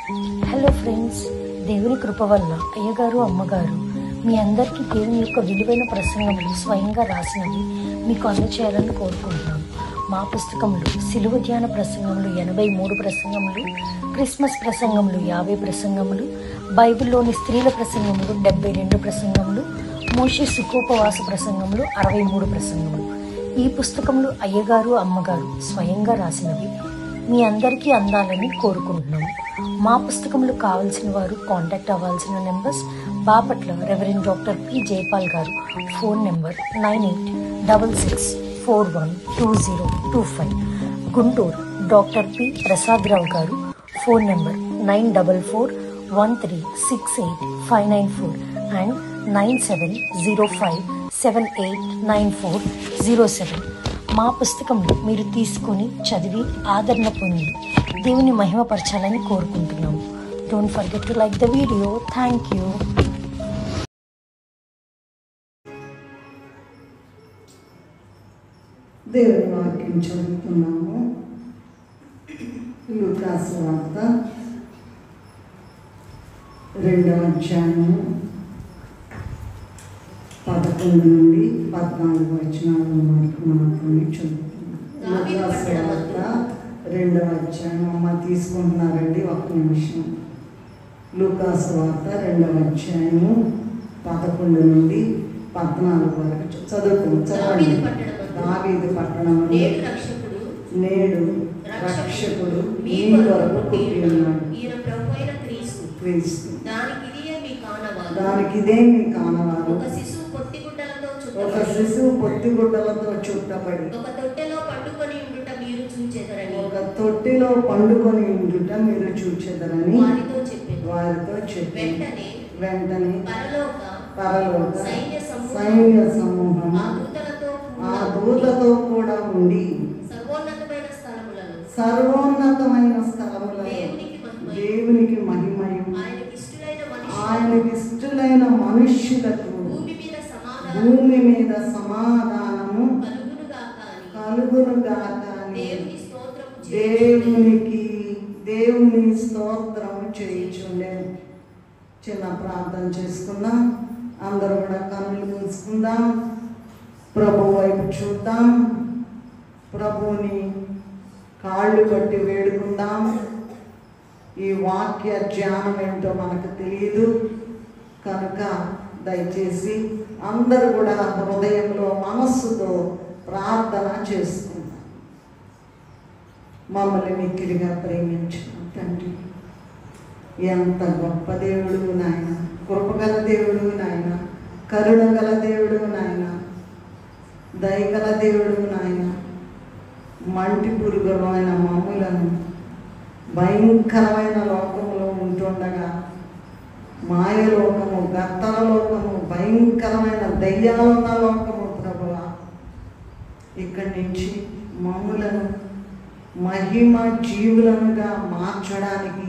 Hello friends, దేవుని కృప వల్ల అయ్యగారు అమ్మగారు మీ అందరికీ దేవుని యొక్క విలువైన ప్రసంగములు స్వయంగా రాసినవి మీకు అందచేయాలని కోరుకుంటున్నాను. మా పుస్తకంలో సిలువ ధ్యాన ప్రసంగములు 83 ప్రసంగములు, క్రిస్మస్ ప్రసంగములు 50 ప్రసంగములు, బైబిల్లోని స్త్రీల ప్రసంగములు 72 ప్రసంగములు, మోషే సుఖోపవాస ప్రసంగములు 63 ప్రసంగములు. ఈ పుస్తకములు అయ్యగారు అమ్మగారు స్వయంగా రాసినవి మీ అందరికీ అందాలని కోరుకుంటున్నాము. మా పుస్తకములు కావాల్సిన వారు కాంటాక్ట్ అవ్వాల్సిన numbers: Bapatla reverend doctor P Jaipal గారు, phone number 9866412025. Guntur doctor P Prasadarao గారు, ఫోన్ నెంబర్ 9413685994 అండ్ 9705789407. మా పుస్తకంలో మీరు తీసుకొని చదివి ఆదరణ పొంది దేవుని మహిమపరచాలని కోరుకుంటున్నాము. Don't forget to like the video. Thank you. దేవుని వాక్యం చదువుతున్నాము. లూకా సువార్త 2వ అధ్యాయము 11 నుండి 14 వచనాల వరకు మాత్రమే చదువుతున్నాం. లూకా సువార్త 2వ అధ్యాయం. అమ్మ తీసుకుంటున్నారండి, ఒక్క నిమిషం. లూకా సువార్త 2వ అధ్యాయము 11 నుండి 14 వరకు చదవండి. దావీదు పట్టణంలో నేడు రక్షకుడు మీ కొరకు పుట్టి ఉన్నాడు, క్రీస్తు. దానికి ఇదే మీ కానవాలు. ఒక శిశువు పొత్తిగుడ్డలతో చుట్టబడి ఒక తొట్టెలో పండుకొని ఉండుట మీరు చూచెదరని వారితో చెప్పి వెంటనే పరలోక సైన్య సమూహం ఆ దూతతో కూడా ఉండి సర్వోన్నతమైన స్థలములలో దేవునికి మహిమయు ఆయనకి ఇష్టలైన మనుష్యులకు భూమి మీద సమాధానము కలుగునుగాక అని దేవుని స్తోత్రము చేయుచుండే. చిన్న ప్రార్థన చేసుకుందాం. అందరూ కూడా కన్నులు మూసుకుందాం. ప్రభు వైపు చూద్దాం. ప్రభువుని కాళ్ళు పట్టి వేడుకుందాం. ఈ వాక్య ధ్యానం ఏంటో మనకు తెలియదు కనుక దయచేసి అందరూ కూడా హృదయంలో మనస్సుతో ప్రార్థన చేసుకుందాం. మమ్మల్ని మిక్కిలిగా ప్రేమించిన తండ్రి, ఎంత గొప్ప దేవుడు నాయన, కృపగల దేవుడు నాయన, కరుణగల దేవుడు నాయన, దయగల దేవుడు నాయన. మంటి పురుగులైన మమ్ములను భయంకరమైన లోకములో ఉంటుండగా, మాయలోకము, గత్తల లోకము, భయంకరమైన దయ్యాలున్న లోకము ప్రభువా, ఇక్కడి నుంచి మమ్ములను మహిమ జీవులనుగా మార్చడానికి,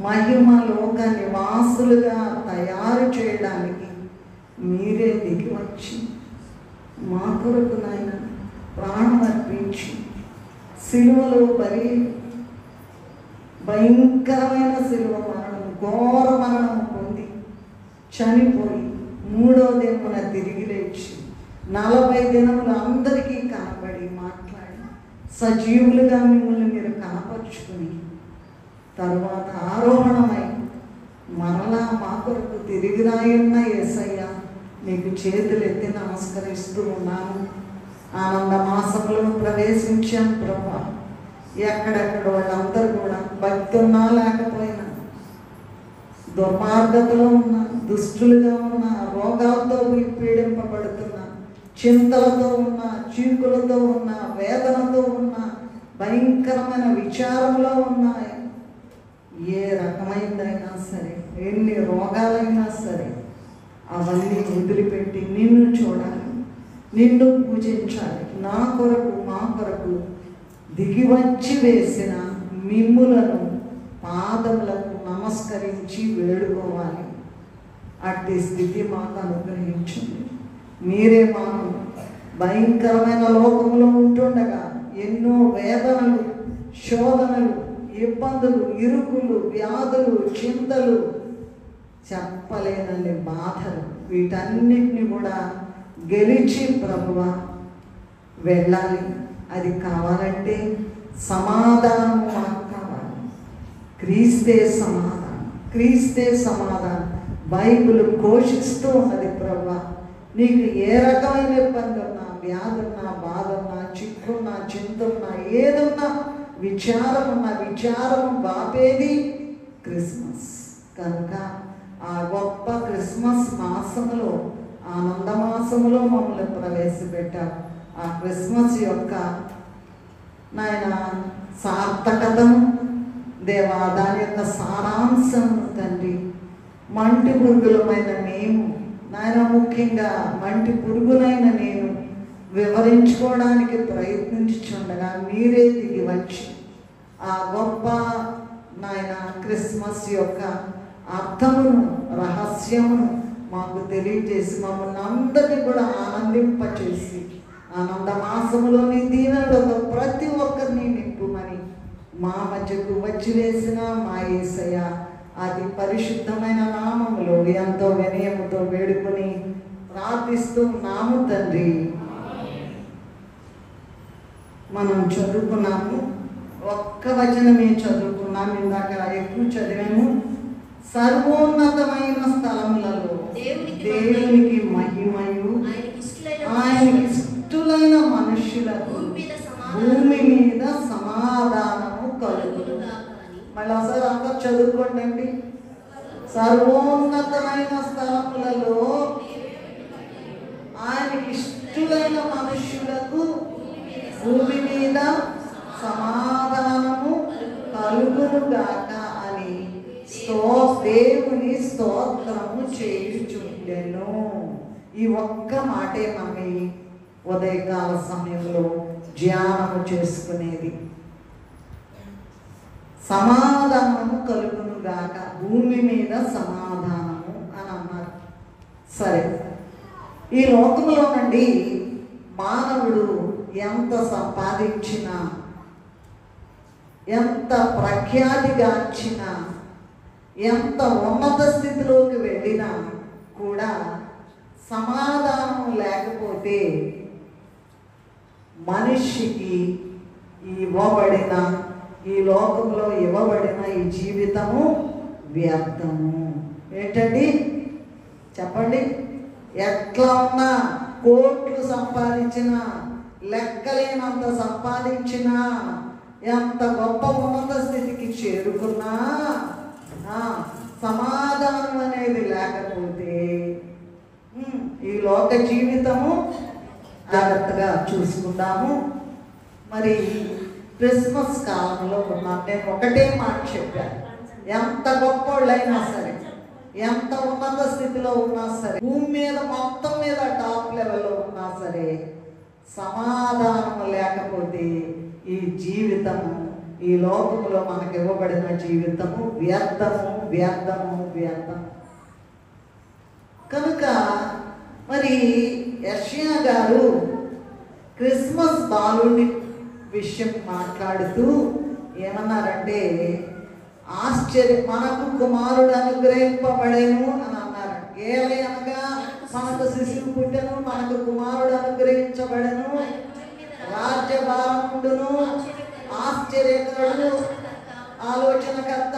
మహిమ లోక నివాసులుగా తయారు చేయడానికి మీరే దిగి వచ్చి మా కొరకు నాయన ప్రాణం అర్పించి సిలువలో బలి, భయంకరమైన సిలువ మరణము, ఘోర మరణము పొంది చనిపోయి 3వ దినమున తిరిగి లేచి 40 దినములు అందరికీ కనబడి మాట్లాడి సజీవులుగా మిమ్మల్ని మీరు కనపరుచుకుని తరువాత ఆరోహణమై మరలా మా కొరకు తిరిగి రాయున్న యేసయ్య నీకు చేతులెత్తి నమస్కరిస్తూ ఉన్నాను. ఆనంద మాసంలో ప్రవేశించాం ప్రభా. ఎక్కడెక్కడ వాళ్ళందరూ కూడా భక్తి ఉన్నా లేకపోయినా, దుర్మార్గతలో ఉన్న, దుష్టులుగా ఉన్న, రోగాలతో పీడింపబడుతున్న, చింతలతో ఉన్న, చీకులతో ఉన్న, వేదనతో ఉన్న, భయంకరమైన విచారంలో ఉన్నాయి. ఏ రకమైందైనా సరే, ఎన్ని రోగాలైనా సరే అవన్నీ వదిలిపెట్టి నిన్ను చూడాలి, నిన్ను పూజించాలి. నా కొరకు మా కొరకు దిగివచ్చి వేసిన మిమ్ములను పాదములకు నమస్కరించి వేడుకోవాలి. అట్టి స్థితి మాకు అనుగ్రహించండి. మీరే మాకు భయంకరమైన లోకంలో ఉంటుండగా ఎన్నో వేదనలు, శోధనలు, ఇబ్బందులు, ఇరుకులు, వ్యాధులు, చింతలు, చెప్పలేనన్ని బాధలు, వీటన్నిటిని కూడా గెలిచి ప్రభువా వెళ్ళాలి. అది కావాలంటే సమాధానం మాకు కావాలి. క్రీస్తే సమాధానం, క్రీస్తే సమాధానం. బైబిల్ ఘోషిస్తూ ఉన్నది ప్రభువా, నీకు ఏ రకమైన ఇబ్బంది ఉన్నా, వ్యాధి ఉన్నా, బాధ ఉన్నా, చిక్కున్నా, చింతున్నా, ఏదున్నా, విచారం ఉన్నా, విచారం బాపేది క్రిస్మస్. కనుక ఆ గొప్ప క్రిస్మస్ మాసములో, ఆనంద మాసములో మమ్మల్ని ప్రవేశపెట్టారు. ఆ క్రిస్మస్ యొక్క నాయన సార్థకతను దేవా, దాని యొక్క సారాంశం తండ్రి, మంటి పురుగులమైన మేము నాయన, ముఖ్యంగా మంటి పురుగునైన నేను వివరించుకోవడానికి ప్రయత్నించుచుండగా మీరే దిగి వచ్చి ఆ గొప్ప నాయన క్రిస్మస్ యొక్క అర్థమును, రహస్యమును మాకు తెలియజేసి మమ్మల్ని అందరినీ కూడా ఆనందింపచేసి ఆనంద మాసములోని దీవెనలతో ప్రతి ఒక్కరిని నింపుమని మా మధ్యకు వచ్చి వేసిన మా యేసయ్య అది పరిశుద్ధమైన నామములో ఎంతో వినయముతో వేడుకొని ప్రార్థిస్తూ నాము తండ్రి. మనం చదువుకున్నాము, ఒక్క వచనమే చదువుకున్నాము, ఇందాక ఎక్కువ చదివాము. సర్వోన్నతమైన స్థలములలో దేవునికి మహిమయు, ఆయనకి ఇష్టలైన మనుషులకు భూమి మీద సమాధానము కలుగును. మళ్ళీ ఒకసారి అందరూ చదువుకోండి. సర్వోన్నతమైన స్థలములలో ఆయనకి ఇష్టలైన మనుషులకు భూమి మీద సమాధానము కలుగును గాక అని దేవుని స్తోత్రము చేయుచుండెను. ఈ ఒక్క మాటే మమ్మీ ఉదయకాల సమయంలో ధ్యానము చేసుకునేది. సమాధానము కలుగును గాక, భూమి మీద సమాధానము అని అన్నారు. సరే, ఈ లోకంలోనండి మానవుడు ఎంత సంపాదించినా, ఎంత ప్రఖ్యాతిగాంచినా, ఎంత ఉన్నత స్థితిలోకి వెళ్ళినా కూడా సమాధానం లేకపోతే మనిషికి ఇవ్వబడిన, ఈ లోకంలో ఇవ్వబడిన ఈ జీవితము వ్యర్థము. ఏంటండి చెప్పండి? ఎట్లా ఉన్నా, కోట్లు సంపాదించినా, లెక్కలేనంత సంపాదించినా, ఎంత గొప్ప ఉన్నత స్థితికి చేరుకున్నా సమాధానం అనేది లేకపోతే ఈ లోక జీవితము జాగ్రత్తగా చూసుకుందాము. మరి క్రిస్మస్ కాలంలో ఉన్నాం. నేను ఒకటే మాట చెప్పాను, ఎంత గొప్పోళ్ళైనా సరే, ఎంత ఉన్నత స్థితిలో ఉన్నా సరే, భూమి మీద మొత్తం మీద టాప్ లెవెల్లో ఉన్నా సరే, సమాధానం లేకపోతే ఈ జీవితము, ఈ లోకంలో మనకు ఇవ్వబడిన జీవితము వ్యర్థము, వ్యర్థము, వ్యర్థము. కనుక మరి యెషయా గారు క్రిస్మస్ బాలుని విషయం మాట్లాడుతూ ఏమన్నారంటే, మనకు కుమారుడు అనుగ్రహింపబడేను అని అన్నారు. ఏలయనగా మనకు శిశువు పుట్టెను, మనకు కుమారుడు అనుగ్రహించబడెను, రాజ్యభారముండును, ఆశ్చర్యకరుడు, ఆలోచనకర్త,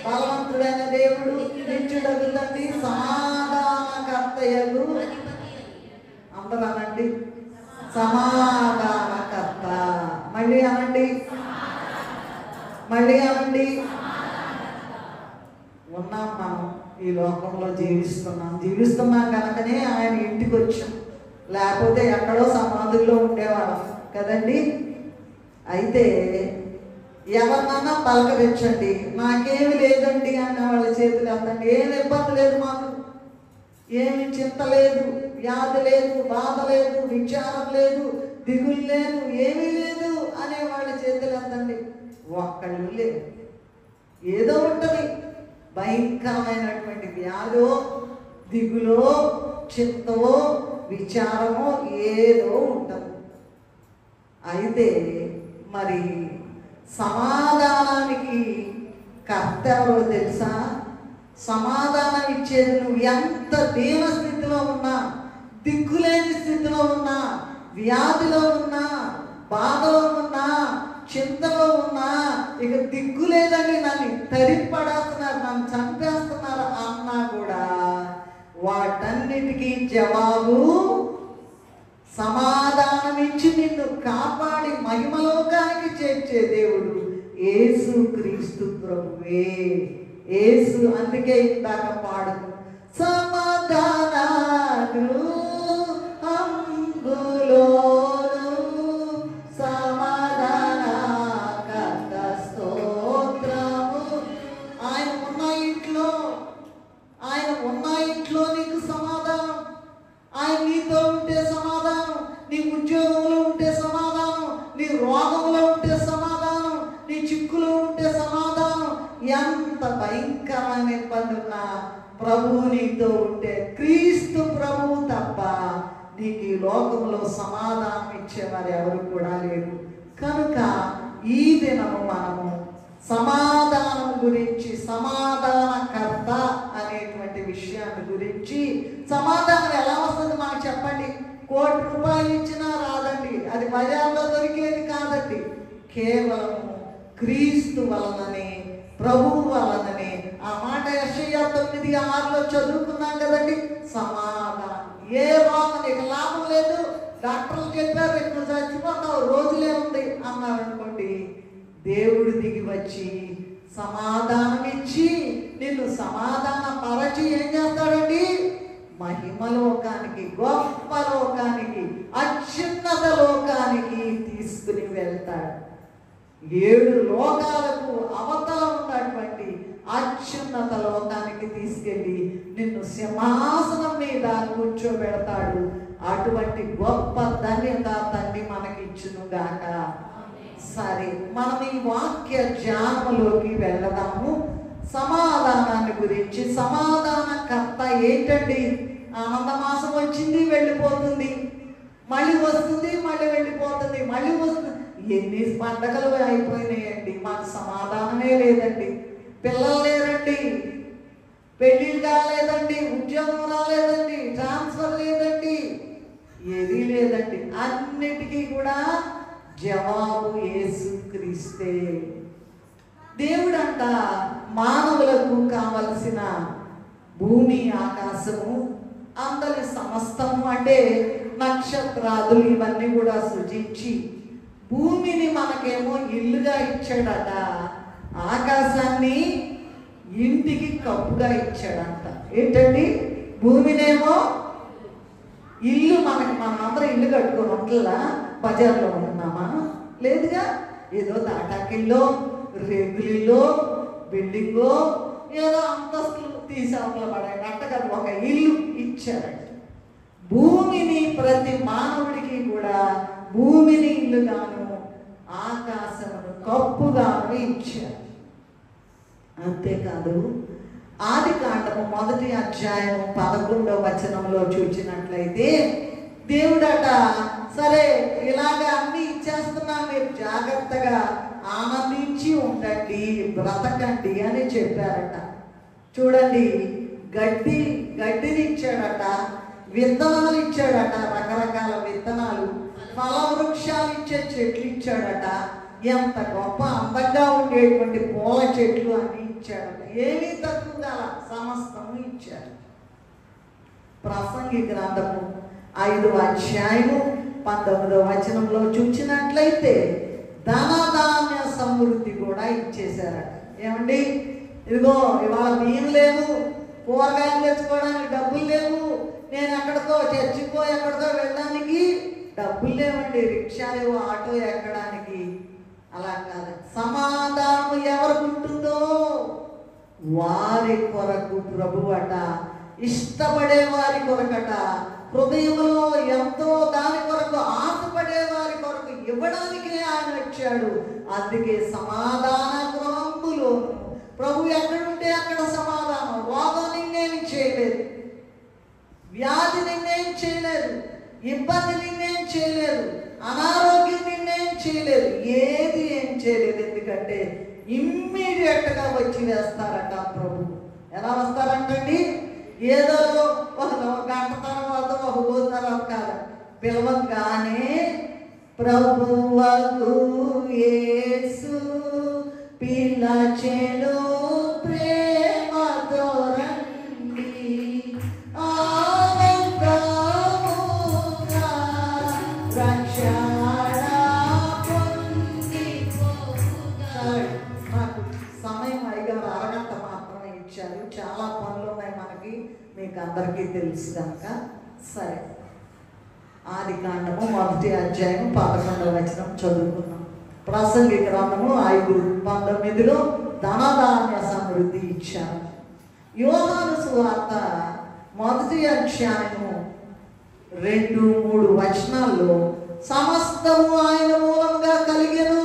బలవంతుడైన దేవుడు, నిత్యుడగు తండ్రి, సమాధానకర్తయగు. అందరూ అనండి, సమాధానకర్త. మళ్ళీ అనండి, మళ్ళీ అనండి. ఉన్నాం మనం, ఈ లోకంలో జీవిస్తున్నాం కనుకనే ఆయన ఇంటికి వచ్చాం, లేకపోతే ఎక్కడో సమాధుల్లో ఉండేవాళ్ళం కదండి. అయితే ఎవరినన్నా పలకరించండి, నాకేమి లేదండి అన్న వాళ్ళ చేతులు ఎత్తండి. ఏమి ఇబ్బంది లేదు మాకు, ఏమి చింత లేదు, వ్యాధి లేదు, బాధ లేదు, విచారం లేదు, దిగులు లేదు, ఏమీ లేదు అనే వాళ్ళ చేతులు ఎత్తండి. ఒక్కళ్ళు లేదు. ఏదో ఉంటుంది, భయంకరమైనటువంటి వ్యాధో, దిగులో, చింతో, విచారమో ఏదో ఉంటుంది. అయితే మరి సమాధానానికి కర్త ఎవరో తెలుసా? సమాధానం ఇచ్చేది నువ్వు ఎంత దీన స్థితిలో ఉన్నా, దిక్కులేని స్థితిలో ఉన్నా, వ్యాధిలో ఉన్నా, బాధలో ఉన్నా, చింతలో ఉన్నా, ఇక దిక్కు లేదండి, నన్ను తరిపడేస్తున్నారు, నన్ను చంపేస్తున్నారు అన్నా కూడా వాటన్నిటికీ జవాబు సమాధానం ఇచ్చి నిన్ను కాపాడి మహిమలోకానికి చేర్చే దేవుడు యేసు క్రీస్తు ప్రభువే. యేసు, అందుకే ఇందాక పాడుకు సమాధానాలు అంబులోను సమాధాన కర్త స్తోత్రము. ఆయన ఉన్న ఇంట్లో నీకు సమాధానం. ఆయన నీతో ఉంటే సమాధానం, నీ ఉద్యోగంలో ఉంటే సమాధానం, నీ రోగంలో ఉంటే సమాధానం, నీ చిక్కులో ఉంటే సమాధానం. ఎంత భయంకరమైన ఇబ్బంది ఉన్నా ప్రభువు నీతో ఉంటే, క్రీస్తు ప్రభువు తప్ప నీకు ఈ లోకంలో సమాధానం ఇచ్చేవారు ఎవరు కూడా లేరు. కనుక ఈ దినము మనము సమాధానం గురించి, సమాధానకర్త అనేటువంటి విషయాన్ని గురించి, సమాధానం ఎలా వస్తుంది మాకు చెప్పండి? ₹1,00,00,000 ఇచ్చినా రాదండి, అది బజార్లో దొరికేది కాదండి. కేవలం క్రీస్తు వలననే, ప్రభువు వలననే. ఆ మాట యెషయా 9:6 చదువుకున్నాం కదండి. సమాధానం. ఏ రోగం నీకు లాభం లేదు, డాక్టర్లు చెప్పారు నువ్వు చచ్చిపోతావు, రోజులే ఉంది అన్నారు అనుకోండి, దేవుడు దిగి వచ్చి సమాధానం ఇచ్చి నిన్ను సమాధాన పరచి ఏం చేస్తాడండి? మహిమలోకానికి, గొప్ప లోకానికి, అత్యున్నత లోకానికి తీసుకుని వెళ్తాడు. 7 లోకాలకు అవతల ఉన్నటువంటి అత్యున్నత లోకానికి తీసుకెళ్ళి నిన్ను సింహాసనం మీద కూర్చోబెడతాడు. అటువంటి గొప్ప ధన్యత తండ్రి మనకిచ్చును గాక. సరే, మనం ఈ వాక్య ధ్యానములోకి వెళ్దాము. సమాధానాన్ని గురించి. సమాధానకర్త ఏంటండి? ఆనందమాసం వచ్చింది, వెళ్ళిపోతుంది, మళ్ళీ వస్తుంది, మళ్ళీ వెళ్ళిపోతుంది, మళ్ళీ వస్తుంది. ఎన్ని పండగలు అయిపోయినాయండి, మాకు సమాధానమే లేదండి. పిల్లలు లేరండి, పెళ్ళిళ్ళు కాలేదండి, ఉద్యోగం రాలేదండి, ట్రాన్స్ఫర్ లేదండి, ఏదీ లేదండి. అన్నిటికీ కూడా జవాబు యేసుక్రీస్తే. దేవుడంట మానవులకు కావలసిన భూమి, ఆకాశము, అందరి సమస్తము అంటే నక్షత్రాదులు ఇవన్నీ కూడా సృజించి, భూమిని మనకేమో ఇల్లుగా ఇచ్చాడట, ఆకాశాన్ని ఇంటికి కప్పుగా ఇచ్చాడంట. ఏంటండి? భూమినేమో ఇల్లు, మనందరం ఇల్లు కట్టుకొని ఉంటలా బజార్లో ఉంటున్నామా? లేదుగా. ఏదో తాటాకిల్లో, రేగులిలో, బిల్డింగో, ఏదో అంతస్తులు తీసేవతల పడేటట్టుగా ఒక ఇల్లు ఇచ్చారంట. భూమిని ప్రతి మానవుడికి కూడా భూమిని ఇల్లుగాను, ఆకాశమును కప్పుగాను ఇచ్చారు. అంతేకాదు, ఆదికాండము 1వ అధ్యాయం 11వ వచనంలో చూసినట్లయితే దేవుడట, సరే ఇలాగా అన్ని ఇచ్చేస్తున్నా, మీరు జాగ్రత్తగా ఆనందించి ఉండండి, బ్రతకండి అని చెప్పారట. చూడండి, గడ్డిని ఇచ్చాడట, విత్తనాలు ఇచ్చాడట, రకరకాల విత్తనాలు, ఫల వృక్షాలు ఇచ్చే చెట్లు ఇచ్చాడట, ఎంత గొప్ప అందంగా ఉండేటువంటి పూల చెట్లు అన్ని ఇచ్చాడట. ఏమీ తక్కువ కాల, సమస్తము ఇచ్చాడు. ప్రసంగి గ్రంథము 5వ అధ్యాయము 19వ వచనంలో చూసినట్లయితే ధనధాన్య సమృద్ధి కూడా ఇచ్చేశారట. ఏమండి, ఇదిగో ఇవాళ బియ్యం లేవు, కూరగాయలు తెచ్చుకోవడానికి డబ్బులు లేవు, నేను ఎక్కడికో చర్చికో ఎక్కడికో వెళ్ళడానికి డబ్బులు లేవండి, రిక్షా లేవు, ఆటో ఎక్కడానికి. అలా కాదు, సమాధానం ఎవరికి ఉంటుందో వారి కొరకు ప్రభు అట, ఇష్టపడే వారి కొరకట, హృదయంలో ఎంతో దాని కొరకు ఆశపడే వారి కొరకు ఇవ్వడానికే ఆయన వచ్చాడు. అందుకే సమాధాన గృహంలో ప్రభు ఎక్కడుంటే అక్కడ సమాధానం. రోగం నిన్నేమి చేయలేదు, వ్యాధి నిన్నేం చేయలేదు, ఇబ్బంది నిన్నేం చేయలేదు, అనారోగ్యం నిన్నేం చేయలేదు, ఏది ఏం చేయలేదు. ఎందుకంటే ఇమ్మీడియట్గా వచ్చి వేస్తారట ప్రభు. ఎలా వస్తారంటండి? ఏదో ఒక గంట తర్వాత ఒక రోజు తర్వాత కాదు, పిలవగానే ప్రభువగు యేసు పిలచెను ప్రేమతో రండి ఆనందముగా రక్షణ పొందిపోతాడు. నాకు సమయం అయ్యారు, అరగంట మాత్రమే ఇచ్చారు. చాలా పనులు ఉన్నాయి మనకి, మీకు అందరికీ తెలుసు కనుక. సరే, ఆదికాండము 1వ అధ్యాయం 11వ వచనం చదువుకున్నాం. ప్రసంగి గ్రంథము 5:19 ధనధాన్య సమృద్ధి ఇచ్చారు. యోహాను సువార్త 1వ అధ్యాయము 2-3 వచనాల్లో సమస్తము ఆయన మూలంగా కలిగెను,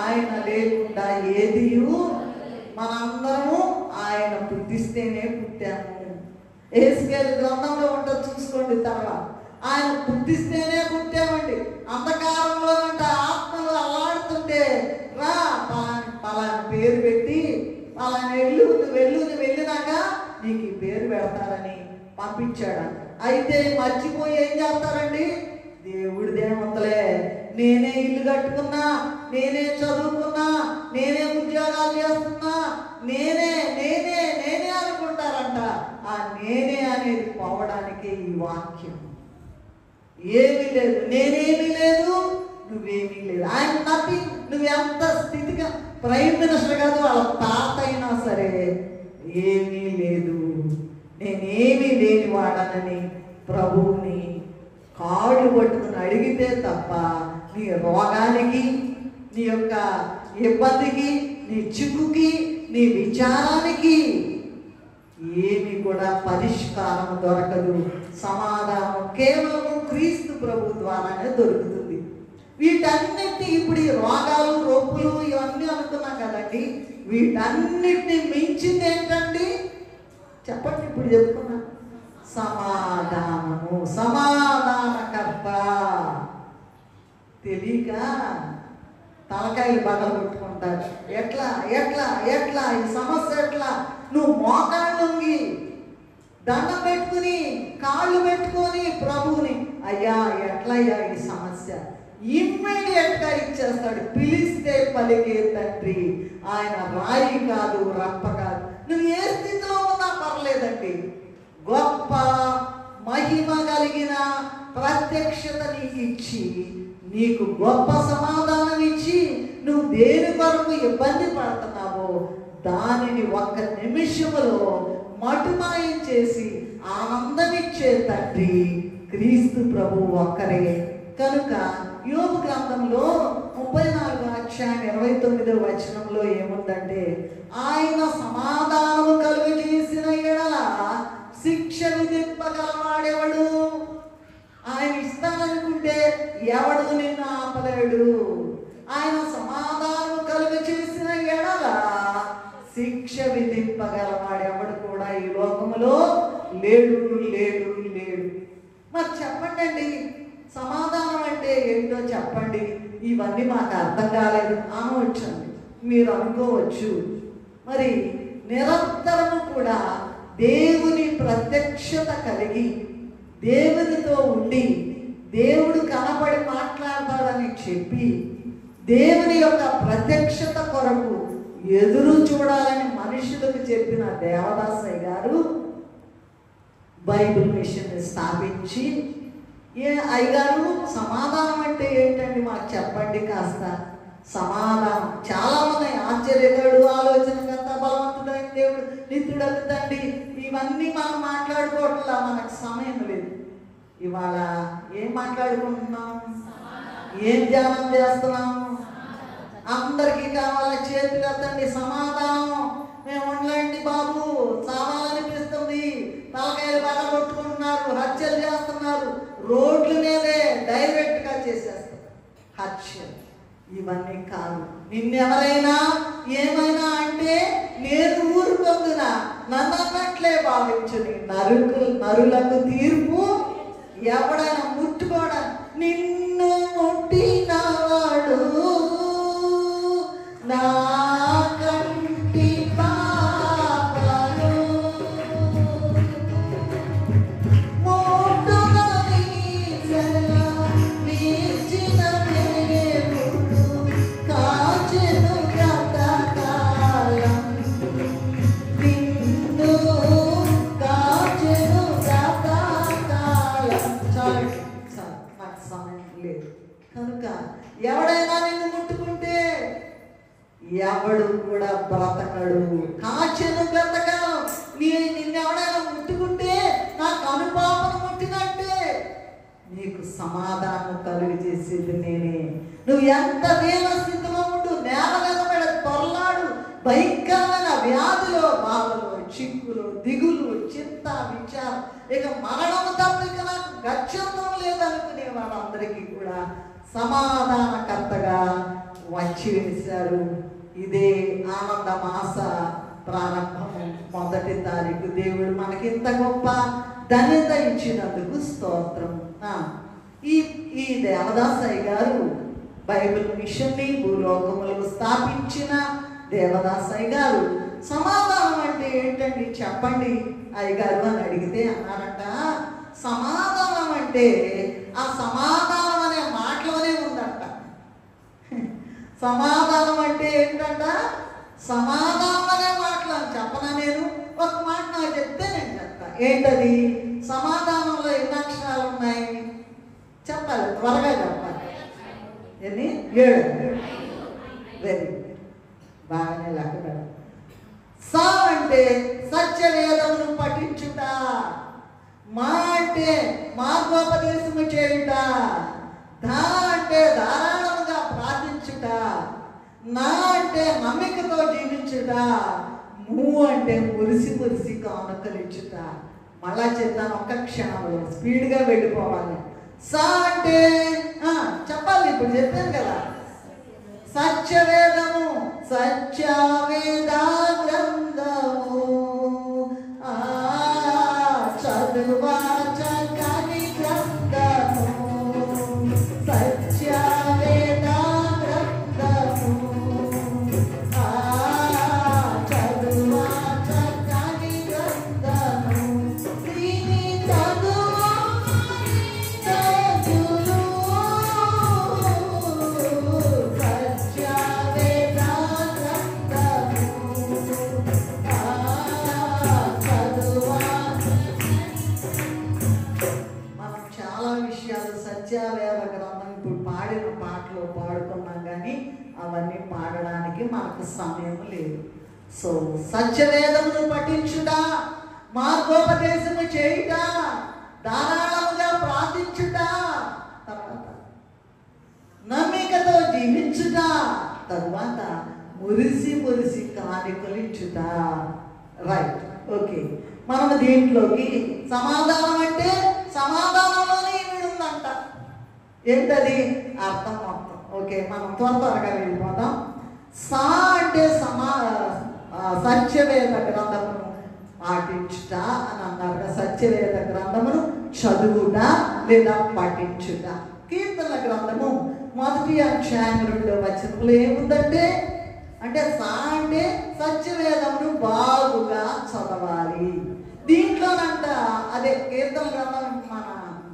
ఆయన లేకుండా ఏదియు, మనందరము ఆయన పుట్టిస్తేనే పుట్టాము. యేసుకేలు గ్రంథంలో ఉంటుంది, చూసుకోండి. తర్వాత ఆయన పుట్టిస్తేనే పుట్టామండి. అంధకారంలో ఆత్మలు అల్లాడుతుంటే రా పలాని పేరు పెట్టి పలాని నువ్వు వెళ్ళినాక నీకు ఈ పేరు పెడతారని పంపించాడు. అయితే మర్చిపోయి ఏం చేస్తారండి? దేవుడిదేముందలే, నేనే ఇల్లు కట్టుకున్నా, నేనే చదువుకున్నా, నేనే ఉద్యోగాలు చేస్తున్నా, నేనే నేనే నేనే అనుకుంటారంట. ఆ నేనే అనేది పోవడానికి ఈ వాక్యం. ఏమీ లేదు, నేనేమీ లేదు, నువ్వేమీ లేదు. ఆయన నథింగ్. నువ్వెంత స్థితిగా ప్రైమ్ మినిస్టర్ కాదు, వాళ్ళ తాత అయినా సరే ఏమీ లేదు, నేనేమీ లేని వాడనని ప్రభువుని కాళ్ళు పట్టుకుని అడిగితే తప్ప నీ రోగానికి, నీ యొక్క ఇబ్బందికి, నీ చిక్కుకి, నీ విచారానికి ఏమి కూడా పరిష్కారం దొరకదు. సమాధానం కేవలం క్రీస్తు ప్రభు ద్వారానే దొరుకుతుంది. వీటన్నిటిని ఇప్పుడు ఈ రోగాలు, రొప్పులు ఇవన్నీ అనుకున్నాం కదండి, వీటన్నిటిని మించింది ఏంటండి? చెప్పండి, ఇప్పుడు చెప్పుకున్నా. సమాధానము, సమాధానకర్త. తెలియక తలకాయలు బగలు కొట్టుకుంటారు. ఎట్లా ఎట్లా ఎట్లా ఈ సమస్య ఎట్లా? నువ్వు మోకాళ్ళొంగి దండం పెట్టుకుని, కాళ్ళు పెట్టుకొని ప్రభువుని, అయ్యా ఎట్లయ్యా ఈ సమస్య, ఇమ్మీడియట్గా ఇచ్చేస్తాడు. పిలిస్తే పలికే తండ్రి ఆయన. రాయి కాదు, రప్ప కాదు. నువ్వు ఏ స్థితిలో ఉన్నా పర్లేదండి, గొప్ప మహిమ కలిగిన ప్రత్యక్షత నీకు ఇచ్చి, నీకు గొప్ప సమాధానం ఇచ్చి, నువ్వు దేని కొరకు ఇబ్బంది పడుతున్నావో దానిని ఒక్క నిమిషములో మటుమాయం చేసి ఆనందమిచ్చే తండ్రి క్రీస్తు ప్రభు ఒక్కరే. కనుక యోబు గ్రంథంలో 34వ అధ్యాయం 29వ వచనంలో ఏముందంటే, ఆయన సమాధానము కలుగజేసిన ఎడల శిక్ష విధింపగలవాడెవడు? ఆయన ఇస్తాననుకుంటే ఎవడు నిన్ను ఆపలేడు. ఆయన సమాధానం కలుగజేసిన ఎడల శిక్ష విధింపగలవాడెవడు కూడా ఈ లోకములో లేడు లేడు లేడు. మరి చెప్పండి అండి, సమాధానం అంటే ఏంటో చెప్పండి. ఇవన్నీ మాకు అర్థం కాలేదు అనవచ్చండి, మీరు అనుకోవచ్చు. మరి నిరంతరము కూడా దేవుని ప్రత్యక్షత కలిగి, దేవునితో ఉండి, దేవుడు కనపడి మాట్లాడతాడని చెప్పి, దేవుని యొక్క ప్రత్యక్షత కొరకు ఎదురు చూడాలని మనుషులకు చెప్పిన దేవదాసయ్య గారు బైబిల్ మిషన్ స్థాపించి, అయ్యగారు సమాధానం అంటే ఏంటండి మాకు చెప్పండి కాస్త. సమాధానం చాలా ఉన్నాయి. ఆశ్చర్యగాడు, ఆలోచనకర్త, బలవంతుడైన దేవుడు, నిత్యుడగు తండ్రి, ఇవన్నీ మనం మాట్లాడుకోవట్లా, మనకు సమయం లేదు. ఇవాళ ఏం మాట్లాడుకుంటున్నాం? ఏం ధ్యానం చేస్తున్నాం? అందరికీ కావాలని చేతులు ఎత్తండి. సమాధానం. మేము ఉండలేండి బాబు, చావాలనిపిస్తుంది, తలకాయలు బాగా కొట్టుకుంటున్నారు, హత్యలు చేస్తున్నారు, రోడ్ల మీదే డైరెక్ట్గా చేసేస్తారు హత్యలు. ఇవన్నీ కాదు. నిన్నెవరైనా ఏమైనా అంటే నేను ఊరుకొందునా, నన్ను అన్నట్లే భావించుని. నరులకు తీర్పు ఎవడైనా ముట్టుకోవడం. నిన్ను ముట్టినవాడు నా కంటి పాపను మోటుగా వీసెల వీచిన దేవుడు కాచెను గతకాలం నిన్ను కాచెను గతకాలం. చాలు నాకు సమయం లేదు కనుక ఎవడైనా నిన్ను ముట్టుకుంటే ఎవడు కూడా బ్రతకడు. కాచెను గతకాలం. నిన్నెవడైనా ముట్టుకుంటే నాకు అనుపాపను ముట్టినట్టే. నీకు సమాధానం కలుగు చేసేది నేనే. నువ్వు ఎంత దేవస్థితిలో ఉండు, నేల మీద పడ పొరలాడు, భయంకరమైన వ్యాధులు, బాధలు, చిక్కులు, దిగులు, చింత, విచారం, ఇక మరణము తప్ప ఇక నాకు గచ్చంతం లేదనుకునే వాళ్ళందరికీ కూడా సమాధానకర్తగా వచ్చి వేశారు. ఇదే ఆనంద మాస ప్రారంభము, 1వ తారీఖు. దేవుడు మనకి ఇంత గొప్ప ధన్యత ఇచ్చినందుకు స్తోత్రం. ఈ దేవదాసయ్య గారు బైబిల్ మిషన్ని భూలోకములకు స్థాపించిన దేవదాసయ్య గారు సమాధానం అంటే ఏంటండి చెప్పండి అయ్యగారు అని అడిగితే అన్నారంట, సమాధానం అంటే ఆ సమాధానం అనే మాటలోనే ఉందంట. సమాధానం అంటే ఏంటంట, సమాధానం అనే మాటలు అని చెప్పనా? నేను ఒక మాట నాకు చెప్తే నేను చెప్తా. ఏంటది? సమాధానంలో ఎన్ని అక్షరాలు ఉన్నాయి చెప్పాలి, త్వరగా చెప్పాలి. ఎన్ని? 7. వెరీ బాగానే లెక్క పెడ. స అంటే సత్యవేదమును పఠించుట, మా అంటే మార్గోపదేశము చేయుట, ధ అంటే ధారాళముగా ప్రార్థించుట, నా అంటే నమ్మికతో జీవించుట, ము అంటే మురిసి మురిసి కానుకలించుట. మళ్ళా చేద్దాం ఒక్క క్షణంలో, స్పీడ్గా వెళ్ళిపోవాలి. స అంటే చెప్పాలి, ఇప్పుడు చెప్పాను కదా, సత్యవేదము, సత్యవేద గ్రంథము చదువా చక్కని గ్రంథము, సత్యవేద గ్రంథము చదువా చక్కని గ్రంథము, దీని చదువు చదువు సత్యవేద గ్రంథము చదువా. మనం చాలా విషయాలు సత్యవేద గ్రంథం ఇప్పుడు పాడిన పాటలు పాడుకున్నాం, కానీ అవన్నీ పాడడానికి మనకు సమయం లేదు. సో సత్యవేదమును పఠించుట, మార్గోపదేశము చేయుట, ధారాళముగా ప్రార్థించుట, తర్వాత నమ్మికతో జీవించుట, తరువాత మురిసి మురిసి కానుకలించుట. Right, okay. మనం దీంట్లోకి సమాధానం అంటే సమాధానంలోనే ఇవి ఉందంట. ఏంటది అర్థం మొత్తం? ఓకే, మనం త్వరగా వెళ్ళిపోదాం. సా అంటే సత్యవేద గ్రంథమును పాటించుట అని అన్నారు. సత్యవేద గ్రంథమును చదువుట లేదా పఠించుట. కీర్తనల గ్రంథము 1వ అధ్యాయం 2వ వచనంలో ఏముందంటే, అంటే సా అంటే సత్యవేదమును బాగుగా చదవాలి. దీంట్లోనంట అదే కీర్తన గ్రంథం మన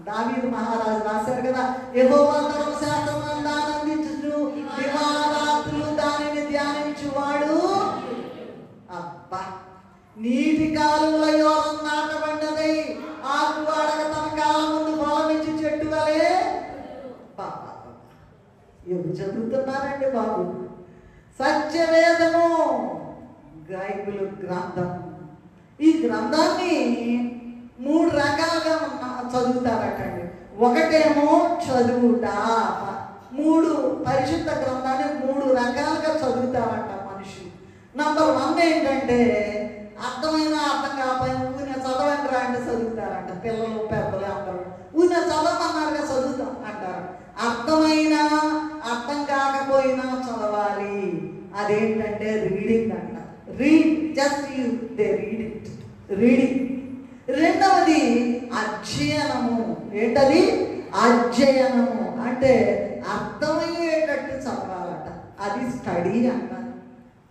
దావీదు మహారాజు రాశారు కదా, యెహోవా ధర్మశాస్త్రమునందు ఆనందించుచు దివారాత్రులు దానిని ధ్యానించువాడు. అబ్బా, నీటి కాలువల యోరం నాటబడినదై ఆకు వాడక తన కాలం ముందు ఫలమిచ్చి చెట్టు వలే. ఎవరు చదువుతున్నారండి బాబు? సత్యవేదము బైబిల్ గ్రంథం. ఈ గ్రంథాన్ని 3 రకాలుగా చదువుతారటండి. ఒకటేమో చదువుట. 3 పరిశుద్ధ గ్రంథాన్ని 3 రకాలుగా చదువుతారట మనిషి. నంబర్ 1 ఏంటంటే అర్థమైనా అర్థం కాకపోయినా ఊరిన చదవండి అంటే చదువుతారంట. పిల్లలు పెద్దలు అందరూ ఊరిన చదవమన్నారుగా చదువుతాం అంటారు. అర్థమైనా అర్థం కాకపోయినా చదవాలి. అదేంటంటే రీడింగ్ అంట. Read, just you they read it, reading. రెండవది అధ్యయనము. ఏంటది? అధ్యయనము అంటే అర్థమయ్యేటట్టు చదవాలట. అది స్టడీ అంటారు.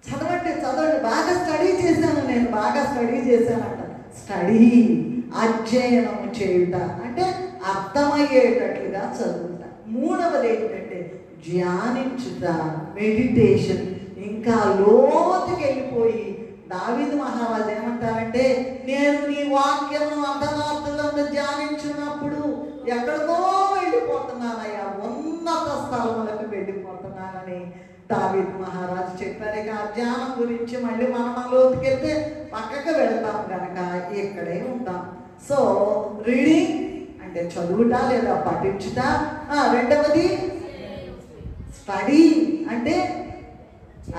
చదవండి చదవండి, బాగా స్టడీ చేశాను, నేను బాగా స్టడీ చేశానంట. స్టడీ, అధ్యయనము చేయుట అంటే అర్థమయ్యేటట్లుగా చదువుట. మూడవది ఏంటంటే ధ్యానించుట, మెడిటేషన్. ఇంకా లోతుకి వెళ్ళిపోయి దావీదు మహారాజు ఏమంటారంటే, నేను నీ వాక్యము అర్ధరాత్రులను ధ్యానించినప్పుడు ఎక్కడికో వెళ్ళిపోతున్నానయ్యా, ఉన్నత స్థలములకు వెళ్ళిపోతున్నానని దావీదు మహారాజు చెప్పారు. ఇక ఆ ధ్యానం గురించి మళ్ళీ మనం లోతుకి వెళ్తే పక్కకు వెళ్తాం కనుక ఇక్కడే ఉంటాం. సో రీడింగ్ అంటే చదువుట లేదా పఠించుట. రెండవది స్టడీ అంటే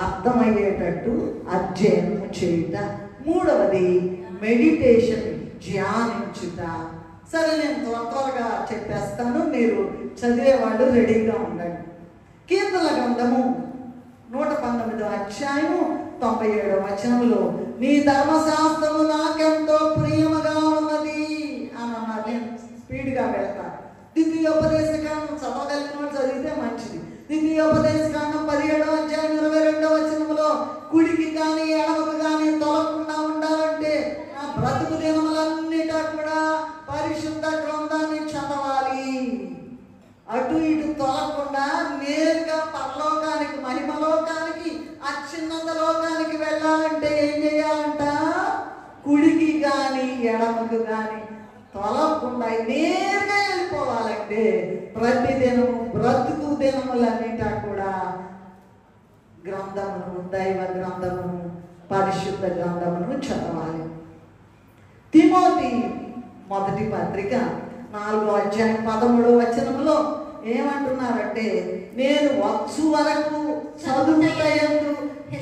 అర్థమయ్యేటట్టు అధ్యయనం చేయుట. మూడవది మెడిటేషన్, ధ్యానించుట. సరే, నేను త్వరగా చెప్పేస్తాను, మీరు చదివేవాళ్ళు రెడీగా ఉండండి. కీర్తనల గ్రంథము 119వ అధ్యాయము 97వ వచనంలో, నీ ధర్మశాస్త్రము నాకెంతో ప్రియముగా ఉన్నది అని అన్నారు. నేను స్పీడ్గా వెళ్తాను. ద్వితీయోపదేశకాండం చదవగలిగిన వాళ్ళు చదివితే మంచిది. ద్వితీయోపదేశకాండం 17వ అధ్యాయం 22వ వచనంలో, కుడికి కానీ ఎడమకు కానీ తొలగకుండా ఉండాలంటే ఆ బ్రతుకు దినములన్నిటా కూడా పరిశుద్ధ గ్రంథాన్ని చదవాలి. అటు ఇటు తొలగకుండా నేరుగా పరలోకానికి, మహిమలోకానికి, అత్యున్నత లోకానికి వెళ్ళాలంటే ఏం చేయాలంట? కుడికి కానీ ఎడమకు కానీ తొలగకుండా నేరుగా వెళ్ళిపోవాలంటే ప్రతిదినము బ్రతుకు దినములన్నిటా కూడా గ్రంథమును, దైవ గ్రంథమును, పరిశుద్ధ గ్రంథమును చదవాలి. తిమోతి మొదటి పత్రిక 4వ అధ్యాయం 13వ వచనంలో ఏమంటున్నారంటే, నేను వచ్చు వరకు చదువుటయందు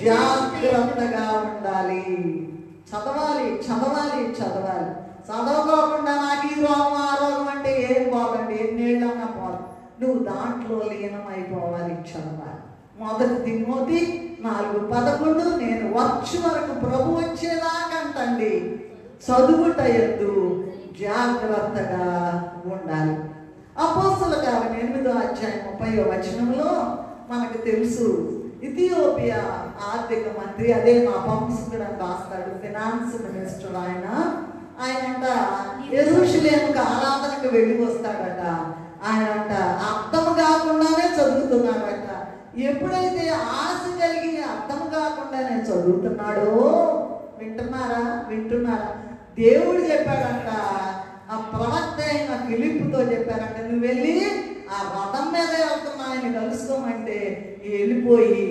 జాగ్రత్తగా ఉండాలి. చదవాలి చదవాలి చదవాలి. చదవకోకుండా నాకు ఈ రోగం ఆ రోగం అంటే ఏం పోదండి, ఎన్నేళ్ళన్నా పోదు. నువ్వు దాంట్లో లీనమైపోవాలి, చదవాలి. మొదటి తిమోతి 4:11, నేను వచ్చు వరకు, ప్రభు వచ్చేదాకంటండి చదువుటయందు జాగ్రత్తగా ఉండాలి. అపోస్తల కార్యం 8వ అధ్యాయం 30వ వచనంలో మనకు తెలుసు, ఇథియోపియా ఆర్థిక మంత్రి, అదే మా పంసుకుడు అని రాస్తాడు, ఫినాన్స్ మినిస్టర్ ఆయనంట యెరూషలేముకు ఆరాధనకు వెళ్ళి వస్తాడట. ఆయనంట అర్థం కాకుండానే చదువుతున్నాడట. ఎప్పుడైతే ఆశ కలిగి అర్థం కాకుండానే చదువుతున్నాడో, వింటున్నారా? దేవుడు చెప్పాడంట, ఆ ప్రవక్త అయిన ఫిలిప్పుతో చెప్పారంట, నువ్వు వెళ్ళి ఆ రథం మీద వెళ్తున్న ఆయన కలుసుకోమంటే వెళ్ళిపోయి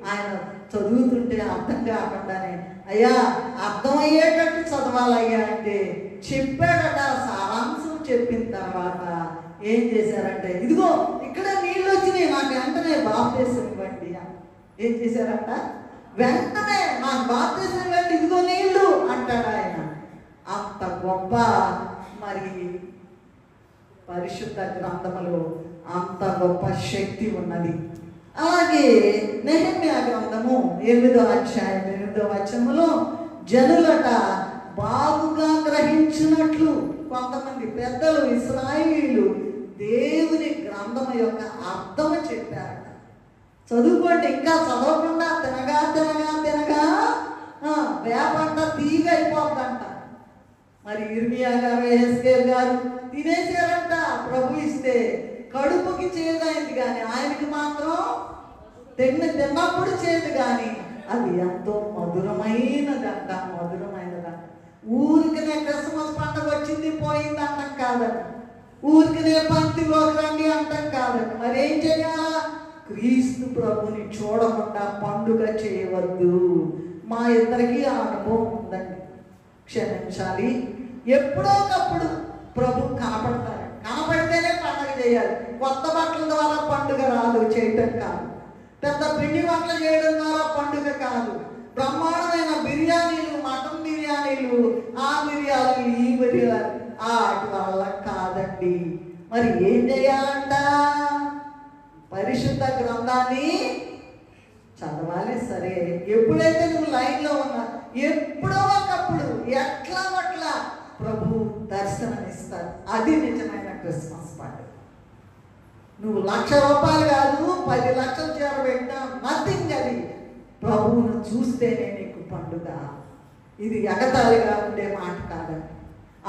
ఆయన చదువుతుంటే అర్థం కాకుండానే, అయ్యా అర్థమయ్యేటట్టు చదవాలయ్యా అంటే చెప్పాడట. సారాంశం చెప్పిన తర్వాత ఏం చేశారంటే, ఇదిగో ఇక్కడ నీళ్ళు వచ్చినాయి, నాకు వెంటనే బాప్తీసం ఇవ్వండి. ఏం చేశారంట? వెంటనే నాకు బాప్తీసం ఇవ్వండి, ఇదిగో నీళ్ళు అంటాడు ఆయన. అంత గొప్ప మరి పరిశుద్ధ గ్రంథములో అంత గొప్ప శక్తి ఉన్నది. అలాగే నెహెమ్యా గ్రంథము 8వ అధ్యాయం 8వ వచనములో, జనులట బాగుగా గ్రహించినట్లు కొంతమంది పెద్దలు ఇశ్రాయేలీయులు దేవుని గ్రంథము యొక్క అర్థము చెప్పారట. చదువుకోండి, ఇంకా చదవకుండా తినగా వేపంట తీగ అయిపోద్దంట. మరి ఇర్మియా గారు, ఎహెజ్కేలు గారు తినేసారంట. ప్రభు ఇస్తే కడుపుకి చేదైంది కానీ ఆయనకి మాత్రం తిన్నప్పుడు చేదు కానీ అది ఎంతో మధురమైనదంట. ఊరికనే క్రిస్మస్ పండుగ వచ్చింది పోయింది అంటాం కాదండి, ఊరికనే పంక్తిలోకి రండి అంటాం కాదండి. మరి ఏం చేయాలా? క్రీస్తు ప్రభుని చూడకుండా పండుగ చేయవద్దు. మా ఇద్దరికి ఆ అనుభవం ఉందండి, క్షమించాలి. ఎప్పుడో ఒకప్పుడు ప్రభు కనపడితేనే పండుగ చేయాలి. కొత్త బట్టల ద్వారా పండుగ రాదు, చేయటం కాదు. పెద్ద పిండి వంటలు చేయడం ద్వారా పండుగ కాదు. బ్రహ్మాండమైన బిర్యానీలు, మటన్ బిర్యానీలు, ఆ బిర్యానీలు, ఈ బిర్యానీ వాటి వల్ల కాదండి. మరి ఏం చేయాలంట? పరిశుద్ధ గ్రంథాన్ని చదవాలి. సరే, ఎప్పుడైతే నువ్వు లైన్లో ఉన్నా, ఎప్పుడో ఒకప్పుడు ఎట్లా ప్రభు దర్శనమిస్తారు. అది నిజమైన క్రిస్మస్ పండుగ. నువ్వు 1,00,000 రూపాయలు కాదు, 10 లక్షలు చేరబెట్టినా నథింగ్. అది ప్రభువును చూస్తేనే నీకు పండుగ. ఇది ఎగతాళిగా ఉండే మాట కాదండి.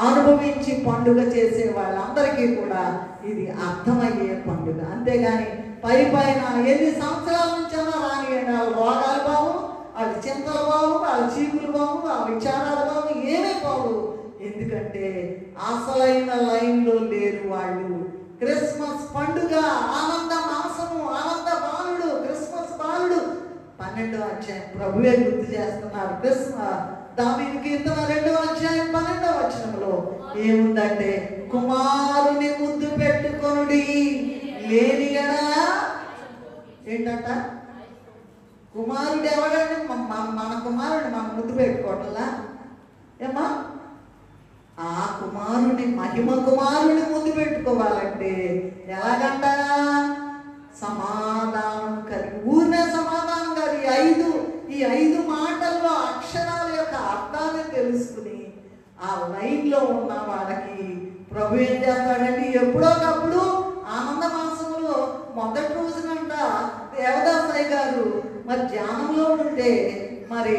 అనుభవించి పండుగ చేసే వాళ్ళందరికీ కూడా ఇది అర్థమయ్యే పండుగ. అంతేగాని పైన ఎన్ని సంవత్సరాల నుంచి అన్నా రానియండి, వాళ్ళ రోగాలు బావు, వాళ్ళ చింతలు బావు, వాళ్ళ చీకులు బావు, వాళ్ళ విచారాలు బావు, ఏమీ బావు. ఎందుకంటే అసలైన లైన్లో లేరు వాళ్ళు. క్రిస్మస్ పండుగ, ఆనంద మాసము, ఆనంద బాలుడు, క్రిస్మస్ బాలుడు. 12వ అధ్యాయం ప్రభువే గుర్తు చేస్తున్నారు. దావీదు కీర్తన 2వ అధ్యాయం 12వ వచనంలో ఏముందంటే, కుమారుని ముద్దు పెట్టుకొనుడి లేని ఎడల. ఏంటంట? కుమారుడు ఎవడండి? మన కుమారుడు మన ముద్దు పెట్టుకోవట్లా ఏమా? ఆ కుమారుని, మహిమ కుమారుని ముద్దు పెట్టుకోవాలంటే ఎలాగంట? సమాధానం కలిగి, ఊరినే సమాధానం కలిగి ఈ ఐదు మాటల్లో అక్షరాల యొక్క అర్థాన్ని తెలుసుకుని ఆ లైన్లో ఉన్న వాళ్ళకి ప్రభు ఏం చేస్తాడంటే, ఎప్పుడోకప్పుడు ఆనంద మాసంలో మొదటి రోజునంట దేవదాసయ్య గారు మరి ధ్యానంలో ఉంటే, మరి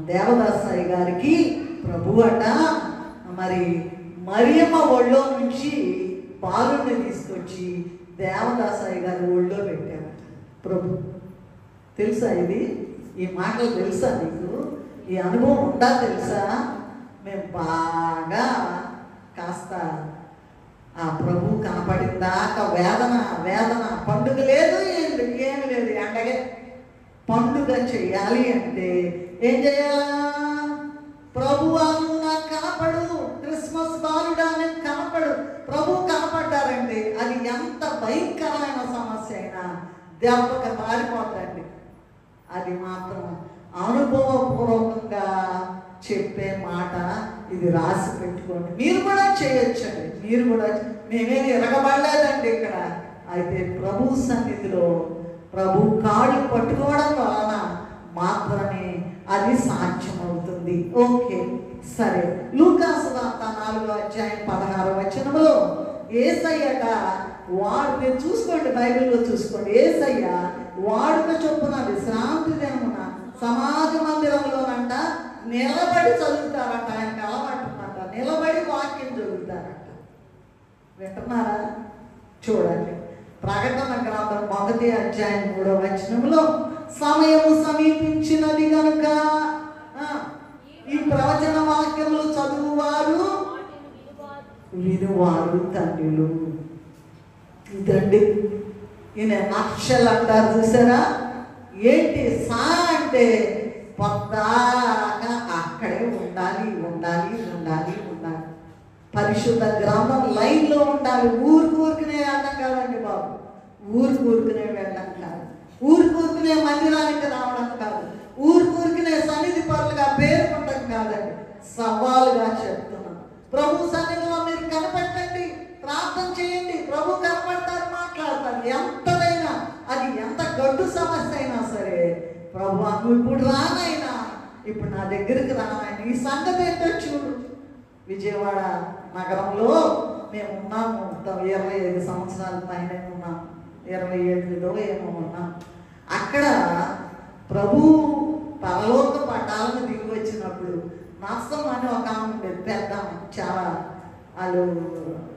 దేవదాసయ్య గారికి ప్రభు అట మరి మరియమ్మ ఒళ్ళో నుంచి బాలుని తీసుకొచ్చి దేవదాసయ్య గారు ఒళ్ళో పెట్టారట ప్రభు. తెలుసా ఇది? ఈ మాటలు తెలుసా నీకు? ఈ అనుభవం ఉందా? తెలుసా? మేము బాగా కాస్త ఆ ప్రభు కనపడిందాక వేదన పండుగ లేదు, ఏమి లేదు. ఎండగే పండుగ చేయాలి అంటే ఏం చేయాలా? ప్రభువా నువ్వు నాకు కనపడు, క్రిస్మస్ బాలుడా నాకు కనపడు. ప్రభు కనపడ్డారంటే అది ఎంత భయంకరమైన సమస్య అయినా దెబ్బకి మారిపోద్దండి. అది మాత్రం అనుభవపూర్వకంగా చెప్పే మాట. ఇది రాసి పెట్టుకోండి. మీరు కూడా చేయొచ్చండి. మీరు కూడా, మేమేమి ఎరగబడలేదండి ఇక్కడ. అయితే ప్రభు సన్నిధిలో ప్రభు కాళ్ళు పట్టుకోవడం వలన మాత్రమే అది సాధ్యమవుతుంది. ఓకే, సరే. లూకాసు వార్త 4వ అధ్యాయం 16వ వచనంలో యేసయ్యట వాడు, మీరు చూసుకోండి, బైబిల్లో చూసుకోండి. యేసయ్య వాడుక చొప్పున విశ్రాంతి దినమున సమాజ మందిరంలోనంట నిలబడి చదువుతారట. ఆయనకు అలవాటుందంట, నిలబడి వాక్యం చదువుతారట. వింటున్నారా? చూడండి, ప్రకటన గ్రంథం 1వ అధ్యాయం 3వ వచనంలో సమయము సమీపించినది కనుక ఈ ప్రవచన వాక్యములు చదువువారు వినువారు ధన్యులు. ఇదండి ఈయన అక్షలు అంటారు చూసారా? ఏంటి సా అంటే పొద్దాకా అక్కడే ఉండాలి. పరిశుద్ధ గ్రంథం లైన్లో ఉండాలి. ఊరికనే వెళ్ళడం కాదండి బాబు, ఊరికనే వెళ్ళడం కాదు, ఊరికనే మందిరానికి రావడం కాదు, ఊరికనే సన్నిధి పరులుగా పేర్కొనడం కాదండి. సవాలుగా చెప్తున్నాను. ప్రభు సన్నిధిలో మీరు కనపడండి, ప్రార్థన చేయండి. ప్రభు కనపడతారు, మాట్లాడతారు. ఎంతదైనా అది ఎంత గడ్డు సమస్య అయినా సరే, ప్రభు నువ్వు ఇప్పుడు రానైనా, ఇప్పుడు నా దగ్గరికి రానైనా, ఈ సంగతి ఏంటో చూడు. విజయవాడ నగరంలో మేము ఉన్నాము, 25 సంవత్సరాల పైన ఉన్నాము, 27లో ఏమో ఉన్నాం. అక్కడ ప్రభు పరలోక పటాలను దిగి వచ్చినప్పుడు నష్టం అని ఒక ఆమె ఉండేది, పెద్ద,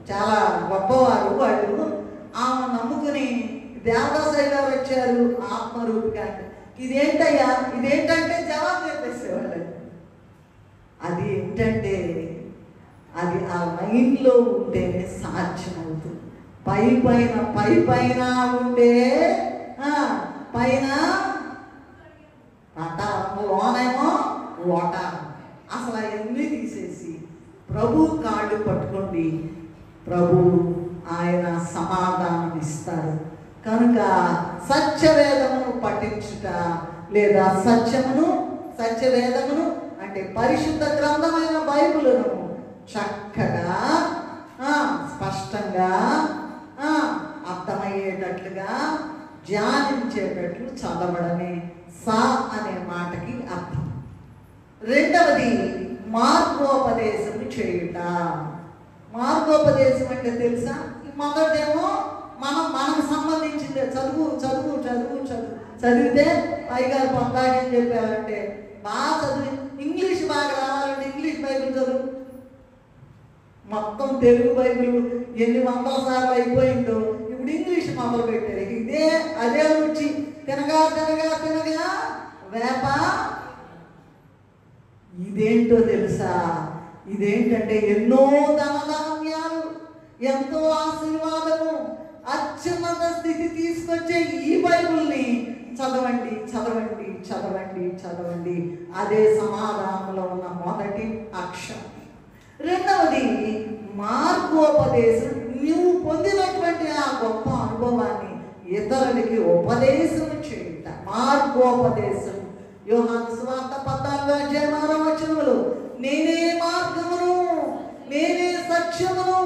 చాలా గొప్పవారు వాళ్ళు. ఆమె నమ్ముకుని దేవదాసయ్య గారు వచ్చారు ఆత్మరూపిగా. ఇదేంటయ్యా, ఇదేంటంటే జవాబు చెప్పేసేవాళ్ళు. అది ఏంటంటే అది ఆ లైన్లో ఉంటేనే సాధ్యమవుతుంది. పైన ఉండే పైన లోనేమో ఓట. అసలు అవన్నీ తీసేసి ప్రభు కాళ్ళు పట్టుకోండి. ప్రభు ఆయన సమాధానం ఇస్తారు. కనుక సత్యవేదమును పఠించుట లేదా సత్యవేదమును అంటే పరిశుద్ధ గ్రంథమైన బైబిలును చక్కగా స్పష్టంగా అర్థమయ్యేటట్లుగా ధ్యానించేటట్లు చదవడమే సా అనే మాటకి అర్థం. రెండవది మార్గోపదేశము చేయుట. మార్గోపదేశం అంటే తెలుసా? మొదటేమో మనకు సంబంధించిందే, చదువు చదివితే పైగారు పొందాలని చెప్పారంటే బాగా చదివి ఇంగ్లీష్ బాగా రావాలంటే ఇంగ్లీష్ బైబిల్ చదువు. మొత్తం తెలుగు బైబిల్ ఎన్ని వందల సార్లు అయిపోయిందో ఇప్పుడు ఇంగ్లీష్ మొదలు పెట్టారు. అదే రుచి తినగా తినగా తినగా వేప. ఇదేంటో తెలుసా? ఇదేంటంటే ఎన్నో ధనధాన్యాలు, ఎంతో ఆశీర్వాదము, అత్యున్నత స్థితి తీసుకొచ్చే ఈ బైబిల్ని చదవండి చదవండి చదవండి చదవండి. అదే సమాధానంలో ఉన్న మొదటి అక్షరం. రెండవది మార్గోపదేశం. నువ్వు పొందినటువంటి ఆ గొప్ప అనుభవాన్ని ఇతరులకి ఉపదేశం చేయుట మార్గోపదేశం. యోహాను సువార్త 14:6 నేనే మార్గమును, నేనే సత్యమును,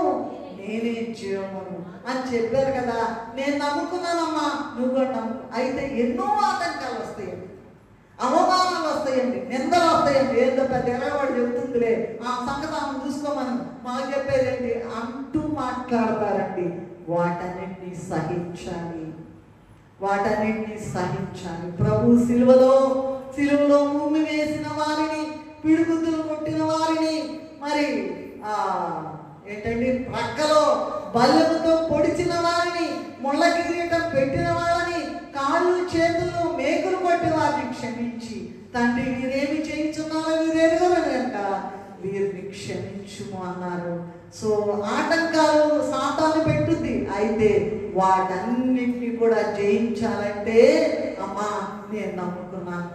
నేనే జీవమును అని చెప్పారు కదా. నేను నమ్ముకున్నానమ్మా, నువ్వు కూడా నమ్ము. అయితే ఎన్నో ఆటంకాలు వస్తాయండి, అవమానాలు వస్తాయండి, నిందలు వస్తాయండి. ఏదో పెద్ద ఎరవాడు చెబుతుందిలే, ఆ సంగతి ఆమె చూసుకోమని మాకు చెప్పేదేంటి అంటూ మాట్లాడతారండి. వాటన్నిటినీ సహించాలి, వాటన్నిటినీ సహించాలి. ప్రభు సిలువలో ఉమ్మి వేసిన వారిని, పిడుగుతులు కొట్టిన వారిని, మరి ఏంటండి ప్రక్కలో బల్లెముతో పొడిచిన వారిని, ముళ్ళ కిరీటం పెట్టిన వారిని, కాళ్ళు చేతులు మేకులు కొట్టిన వారిని క్షమించి, తండ్రి వీరేమి చేయించున్నారో వీరెరుగరంట, వీరిని క్షమించుము అన్నారు. సో ఆటంకాలు సాతాను పెట్టుద్ది. అయితే వాటన్నిటిని కూడా జయించాలంటే అమ్మా నేను నమ్ముకున్నాను.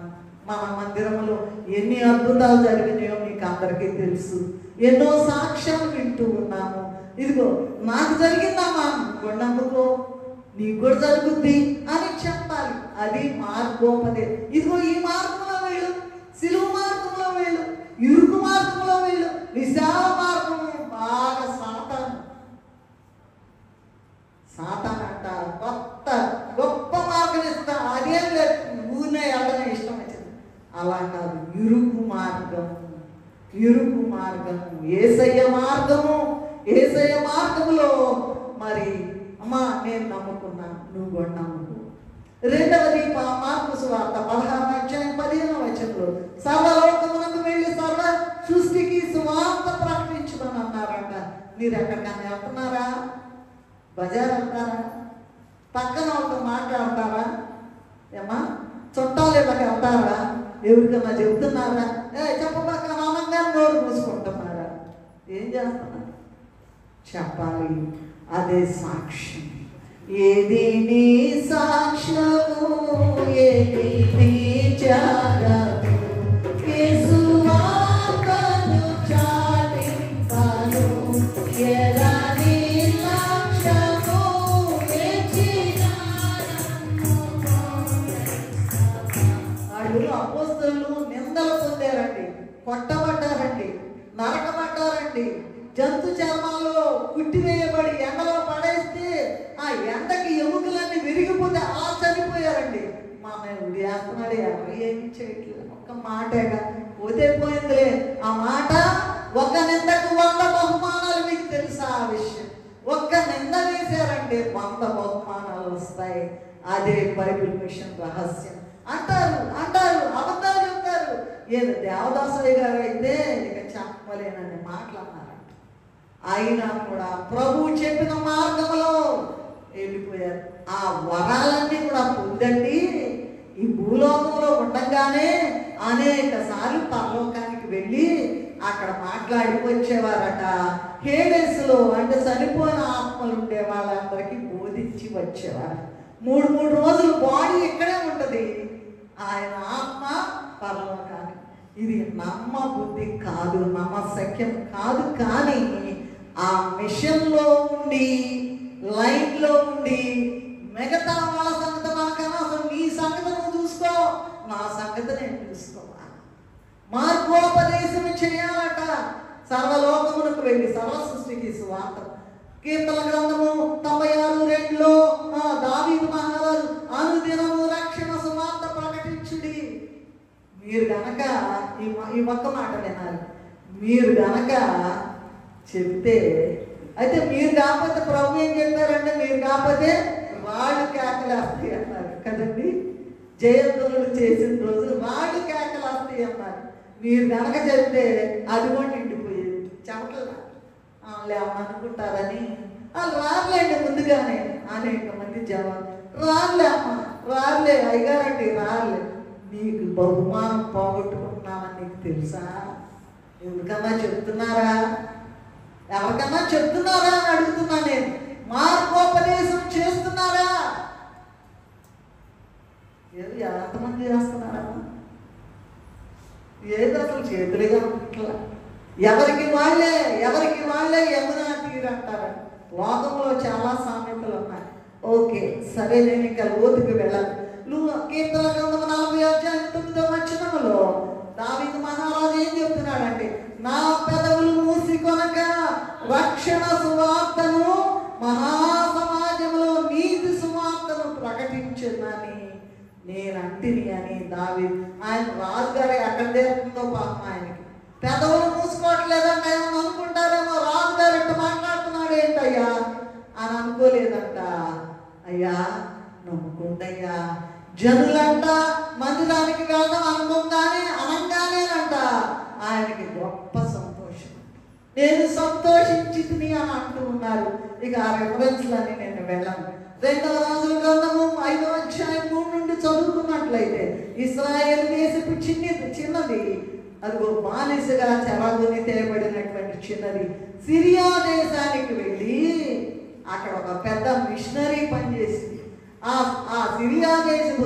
మన మందిరంలో ఎన్ని అద్భుతాలు జరిగినాయో మీకు అందరికీ తెలుసు. ఎన్నో సాక్ష్యాలు వింటూ ఉన్నాము. ఇదిగో నాకు జరిగిందమ్మా, నువ్వు నమ్ముకో, నీకు కూడా జరుగుద్ది అని చెప్పాలి. అది మార్గోపదేశం. ఇదిగో ఈ మార్గంలో వెళ్ళు, సిలువ మార్గంలో వెళ్ళు, ఇరుకు మార్గంలో వెళ్ళు, విశాల మార్గము. బాగా సాతాన్ అంట కొత్త గొప్ప మార్గం ఇస్తా, అదేం లేదు ఊరినే వెళ్ళడం ఇష్టం వచ్చింది. అలా కాదు, ఇరుకు మార్గము, ఇరుకు మార్గము, యేసయ్య మార్గము. యేసయ్య మార్గములో మరి అమ్మా నేను నమ్ముకున్నాను, నువ్వు కూడా నమ్ముకు. రెండవది మార్కు సువార్త 16:15 సర్వలోకమునకు వెళ్ళి సర్వ సృష్టికి సువార్త ప్రకటించమని అన్నారంట. మీరు ఎక్కడికన్నా వెళ్తున్నారా? బజార్ వెళ్తారా? పక్కన వాళ్ళతో మాట్లాడతారా? ఏమా చుట్టాలు ఇళ్ళకి వెళ్తారా? ఎవరికన్నా చెబుతున్నారా? చెప్పబాక ఆనందంగా నోరు మూసుకుంటున్నారా? ఏం చేస్తున్నారు? చెప్పాలి. అదే సాక్ష్యం. ఏది నీ సాక్ష్యము, ఏది నీ త్యాగము, యేసువార్తను చాటింపను, ఎలా నీ సాక్ష్యము వాళ్ళు అపోస్తలులు నిందలు పొందారండి, కొట్టబడ్డారండి, నరకబడ్డారండి, జంతు చర్మాల్లో కుట్టివేయబడి ఎండలో పడేస్తే ఆ ఎండకి ఎముకలన్నీ విరిగిపోతే అలా చనిపోయారండి. మా మేము వేస్తున్నాడు, ఎవరు ఏమి చేయట్లేదు, ఒక్క మాటేగా పోతే పోయిందిలే. ఆ మాట ఒక నిందకు 100 బహుమానాలు. మీకు తెలుసా ఆ విషయం? ఒక్క నింద వేశారంటే 100 బహుమానాలు వస్తాయి. అదే బైబిల్ మిషన్ రహస్యం. అంటారు అబద్ధాలు చెప్తారు. ఏదో దేవదాసయ్య గారు అయితే ఇక చెప్పలేనని మాట్లాడినారంట. అయినా కూడా ప్రభువు చెప్పిన మార్గంలో వెళ్ళిపోయారు. ఆ వరాలన్నీ కూడా పొందండి. ఈ భూలోకంలో ఉండగానే అనేక సార్లు పరలోకానికి వెళ్ళి అక్కడ మాట్లాడి వచ్చేవారట. హేడెస్లో అంటే చనిపోయిన ఆత్మలు ఉండే వాళ్ళందరికీ బోధించి వచ్చేవారు. 3 రోజులు బాడీ ఇక్కడే ఉంటుంది, ఆయన ఆత్మ పరలోకానికి. ఇది నమ్మ బుద్ధి కాదు, నమ్మశక్యం కాదు. కానీ ఆ మిషన్లో ఉండి, లైన్లో ఉండి, మిగతా వాళ్ళ సంగతి మనకన్నా అసలు నీ సంగతి నువ్వు చూసుకో, నా సంగతి నేను చూసుకోవాలి. మార్గోపదేశం చేయాలట. సర్వలోకమునకు వెళ్ళి సర్వ సృష్టికి సువార్త. కీర్తన గ్రంథము 96:2 దావీదు మహారాజు అనుదినము రక్షణ సువార్త ప్రకటించుడి. మీరు గనక ఈ ఒక్క మాట వినాలి. మీరు గనక చెబితే, అయితే మీరు కాకపోతే ప్రభు ఏం చెప్పారంటే, మీరు కాకపోతే రాళ్ళు కేకలేస్తాయి అన్నారు కదండి. జయధ్వనులు చేసిన రోజు రాళ్ళు కేకలు వస్తాయి అన్నారు. మీరు కనుక చెప్తే అది కూడా నిండిపోయేది. చెమటలా లేవనుకుంటారని వాళ్ళు రారులేండి ముందుగానే అనేక మంది జవాబు, రారులే అమ్మ, రారులే అయ్యగారండి, రారులే. నీకు బహుమానం పోగొట్టుకుంటున్నామని నీకు తెలుసా? ఎవరికన్నా చెప్తున్నారా? ఎవరికన్నా చెప్తున్నారా అని అడుగుతున్నా నేను. మార్గోపదేశం చేస్తున్నారా? ఏది ఎంతమంది చేస్తున్నారా? ఏది అసలు చేతులుగా ఇట్లా ఎవరికి వాళ్ళే యమునా తీరంటారు. లోకంలో చాలా సామెతలు ఉన్నాయి. ఓకే, సరే, నేను ఇంకా లోతుకి వెళ్ళాలి. కీర్తన గ్రంథం 40:9 దావీదు మహారాజు ఏం చెప్తున్నాడంటే, నా పెదవులు మూసికొనక రక్షణ సువార్తను మహాసమాజంలో నీతి సువార్తను ప్రకటించిందని నేనంటిని అని దావీదు. ఆయన రాజుగారు ఎక్కడ చేరుతుందో పాపం ఆయనకి పెదవులు మూసుకోవట్లేదంట. ఏమన్నా అనుకుంటారేమో, రాజుగారు ఇట్లా మాట్లాడుతున్నాడు ఏంటయ్యా అని అనుకోలేదంట. అయ్యా నమ్ముకుంటయ్యా, జనులంట మందిరానికి వెళ్ళడం అనగానేనంట ఆయనకి గొప్ప సంతోషం. నేను సంతోషించింది అని అంటూ ఉన్నారు. ఇక ఆ రెఫరెన్స్లన్నీ నేను వెళ్ళను. 2వ రాజుల గ్రంథము 5:3 చదువుకున్నట్లయితే, ఇశ్రాయేలు దేశపు చిన్నది, అదిగో బానిసగా చెరగొని తేబడినటువంటి చిన్నది సిరియా దేశానికి వెళ్ళి అక్కడ ఒక పెద్ద మిషనరీ పనిచేసింది. ఆ సిరియా దేశపు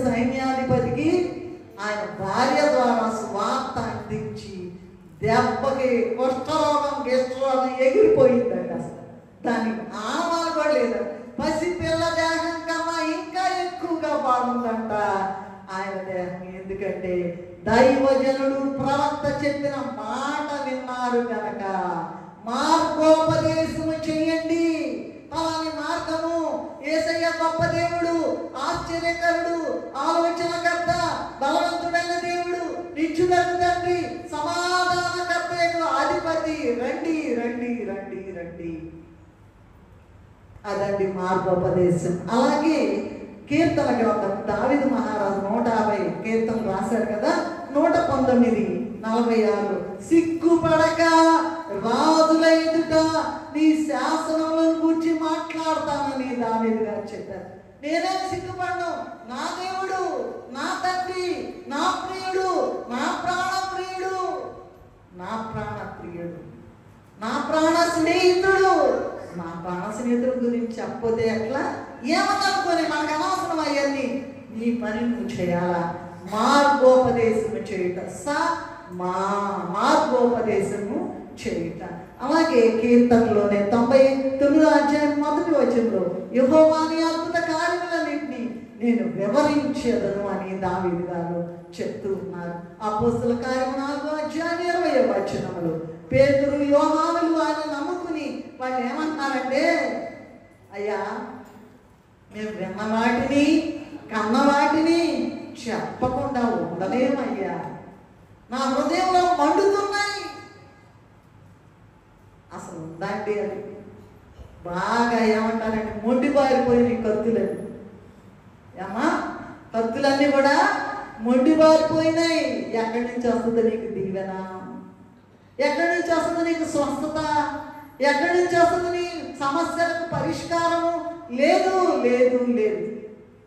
సైన్యాధిపతికి ఆయన భార్య ద్వారా సువార్త అందించి దెబ్బకి కుష్ఠరోగం ఎగిరిపోయిందండి. అసలు దానికి ఆనవాలు కూడా లేదంట. పసిపిల్ల దేహం కన్నా ఇంకా ఎక్కువగా బాగుందంట ఆయన దేహం. ఎందుకంటే దైవజనుడు ప్రవక్త చెప్పిన మాట విన్నారు కనుక. మార్గోపదేశము చెయ్యండి. అలాని మార్గము, యేసయ్య గొప్ప దేవుడు, ఆశ్చర్యకరుడు, ఆలోచనకర్త, బలవంతుడైన దేవుడు, నిత్యుడైన తండ్రి, సమాధానకర్త, అధిపతి, రండి రండి రండి రండి. అదండి మార్గోపదేశం. అలాగే కీర్తన గ్రంథం దావీదు మహారాజు 150 కీర్తనలు రాశారు కదా. 119:46 సిగ్గుపడక రాజుల ఎదుట నీ శాసనములను గురించి మాట్లాడతానని దావీదు గారు చెప్పారు. నేనేం సిగ్గుపడను. నా దేవుడు, నా తండ్రి, నా ప్రియుడు, నా ప్రాణప్రియుడు, నా ప్రాణ స్నేహితుడు. నా ప్రాణ స్నేహితుల గురించి చెప్పపోతే ఎట్లా? ఏమనుకోని మనకు అనవసరం అవన్నీ. నీ పని నువ్వు చేయాలా? మార్గోపదేశము చేయుట, మార్గోపదేశము చేయుట. అలాగే కీర్తనలోనే 99:1 యెహోవా నీ అద్భుత కార్యములన్నింటినీ నేను వివరించేదను అని దావీదు గారు చెప్తూ ఉన్నారు. అపోస్తల కార్యము 4:20 పేతురు, యోహానులు ఆయన నమ్ముకుని వాళ్ళు ఏమంటున్నారంటే, అయ్యా మేము విన్న వాటిని కన్న వాటిని చెప్పకుండా ఉండలేమయ్యా, నా హృదయంలో మండుతున్నాయి. అసలు ఉందండి అది బాగా ఏమంటారండి, మొండిబారిపోయిన కత్తులని. ఏమా కత్తులన్నీ కూడా మొండిబారిపోయినాయి. ఎక్కడి నుంచి వస్తుంది నీకు దీవెన? ఎక్కడి నుంచి వస్తుంది నీకు స్వస్థత? ఎక్కడి నుంచి వస్తుంది నీ సమస్యలకు పరిష్కారము? లేదు లేదు లేదు.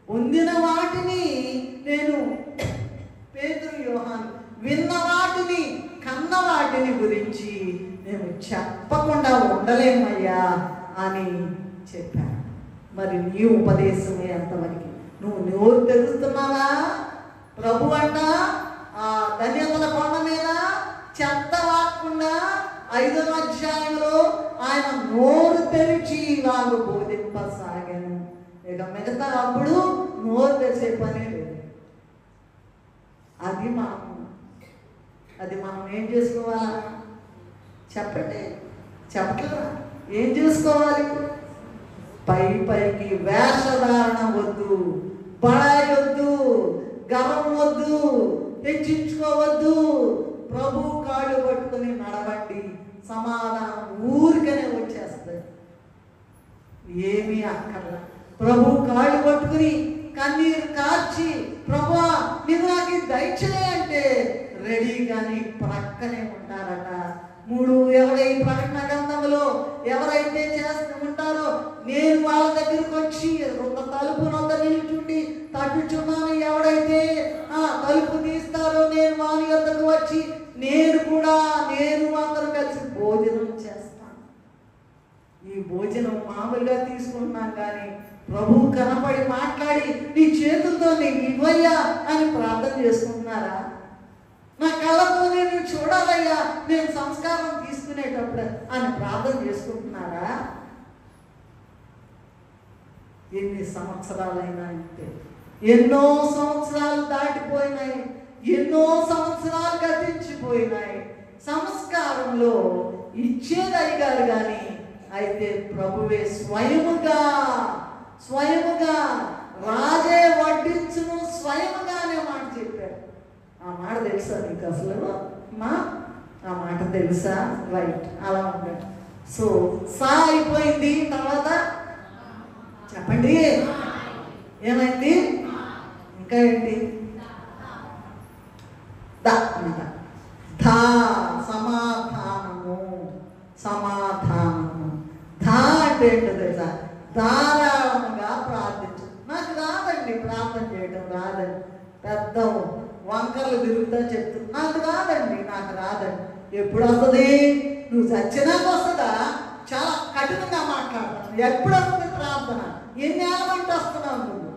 పొందిన వాటిని నేను, పేతురు, యోహాను విన్న వాటిని కన్న వాటిని గురించి మేము చెప్పకుండా ఉండలేమయ్యా అని చెప్పాను. మరి నీ ఉపదేశమే ఎంతవరకు? నువ్వు నోరు తెరుస్తున్నావా? ప్రభు అంట ఆ ధన్యతల కొండ మీద చెత్త వాడకుండా 5వ అధ్యాయంలో ఆయన నోరు తెరిచి ఇలాగ బోధింపసాగాను. ఇక మిగతా అప్పుడు నోరు తెరిచే పనే లేదు. అది మనం ఏం చేసుకోవాలా? చెప్పండి, చెప్పట్లేదా? ఏం చేసుకోవాలి? పైకి వేషధారణ వద్దు, బడాయి వద్దు, గర్వం వద్దు, హెచ్చించుకోవద్దు. ప్రభు కాళ్ళు పట్టుకొని నడవండి. సమాధానం ఊరికనే వచ్చేస్తుంది. ఏమీ అక్కర్లా. ప్రభు కాళ్ళు పట్టుకుని కన్నీరు కార్చి ప్రభువా నీవు నాకు దయచేయి అంటే రెడీగాని ప్రక్కనే ఉంటారట. 3 ఈ ప్రకటన గ్రంథంలో ఎవరైతే చేస్తూ ఉంటారో నేను వాళ్ళ దగ్గరికి వచ్చి ఒక తలుపు నొద్ద నిలుచుండి తట్టుచున్నాను, ఎవడైతే ఆ తలుపు తీస్తారో నేను వాళ్ళ యొద్దకు వచ్చి నేను అందరూ కలిసి భోజనం చేస్తాను. ఈ భోజనం మామూలుగా తీసుకుంటున్నాం కానీ ప్రభువు కనపడి మాట్లాడి నీ చేతులతో నీకు ఇవ్వయ్యా అని ప్రార్థన చేసుకుంటున్నారా? నా కళ్ళతో నేను చూడాలయ్యా నేను సంస్కారం తీసుకునేటప్పుడు అని ప్రార్థన చేసుకుంటున్నారా? ఎన్ని సంవత్సరాలైనా అంటే ఎన్నో సంవత్సరాలు దాటిపోయినాయి, ఎన్నో సంవత్సరాలు గతించిపోయినాయి. సంస్కారంలో ఇచ్చేది అయ్యగారు కానీ అయితే ప్రభువే స్వయముగా రాజే వడ్డించును స్వయముగానే మాట చెప్పారు. ఆ మాట తెలుసా నీకు? అసలు ఆ మాట తెలుసా? రైట్, అలా ఉండండి. సో సా అయిపోయింది, తర్వాత చెప్పండి ఏమైంది? ఇంకా ఏంటి? దా సమాధానము. ధా అంటే ఏంటో తెలుసా? ధారాళముగా ప్రార్థించు. నాకు రాదండి ప్రార్థన చేయడం, రాదండి. పెద్ద వంకర్లు తిరుగుతా చెప్తుంది నాకు రాదండి. ఎప్పుడు వస్తుంది? నువ్వు చచ్చినాక వస్తుందా? చాలా కఠినంగా మాట్లాడతాను. ఎప్పుడు వస్తుంది ప్రార్థన? ఎన్ని ఏళ్ళమంటే వస్తున్నావు నువ్వు?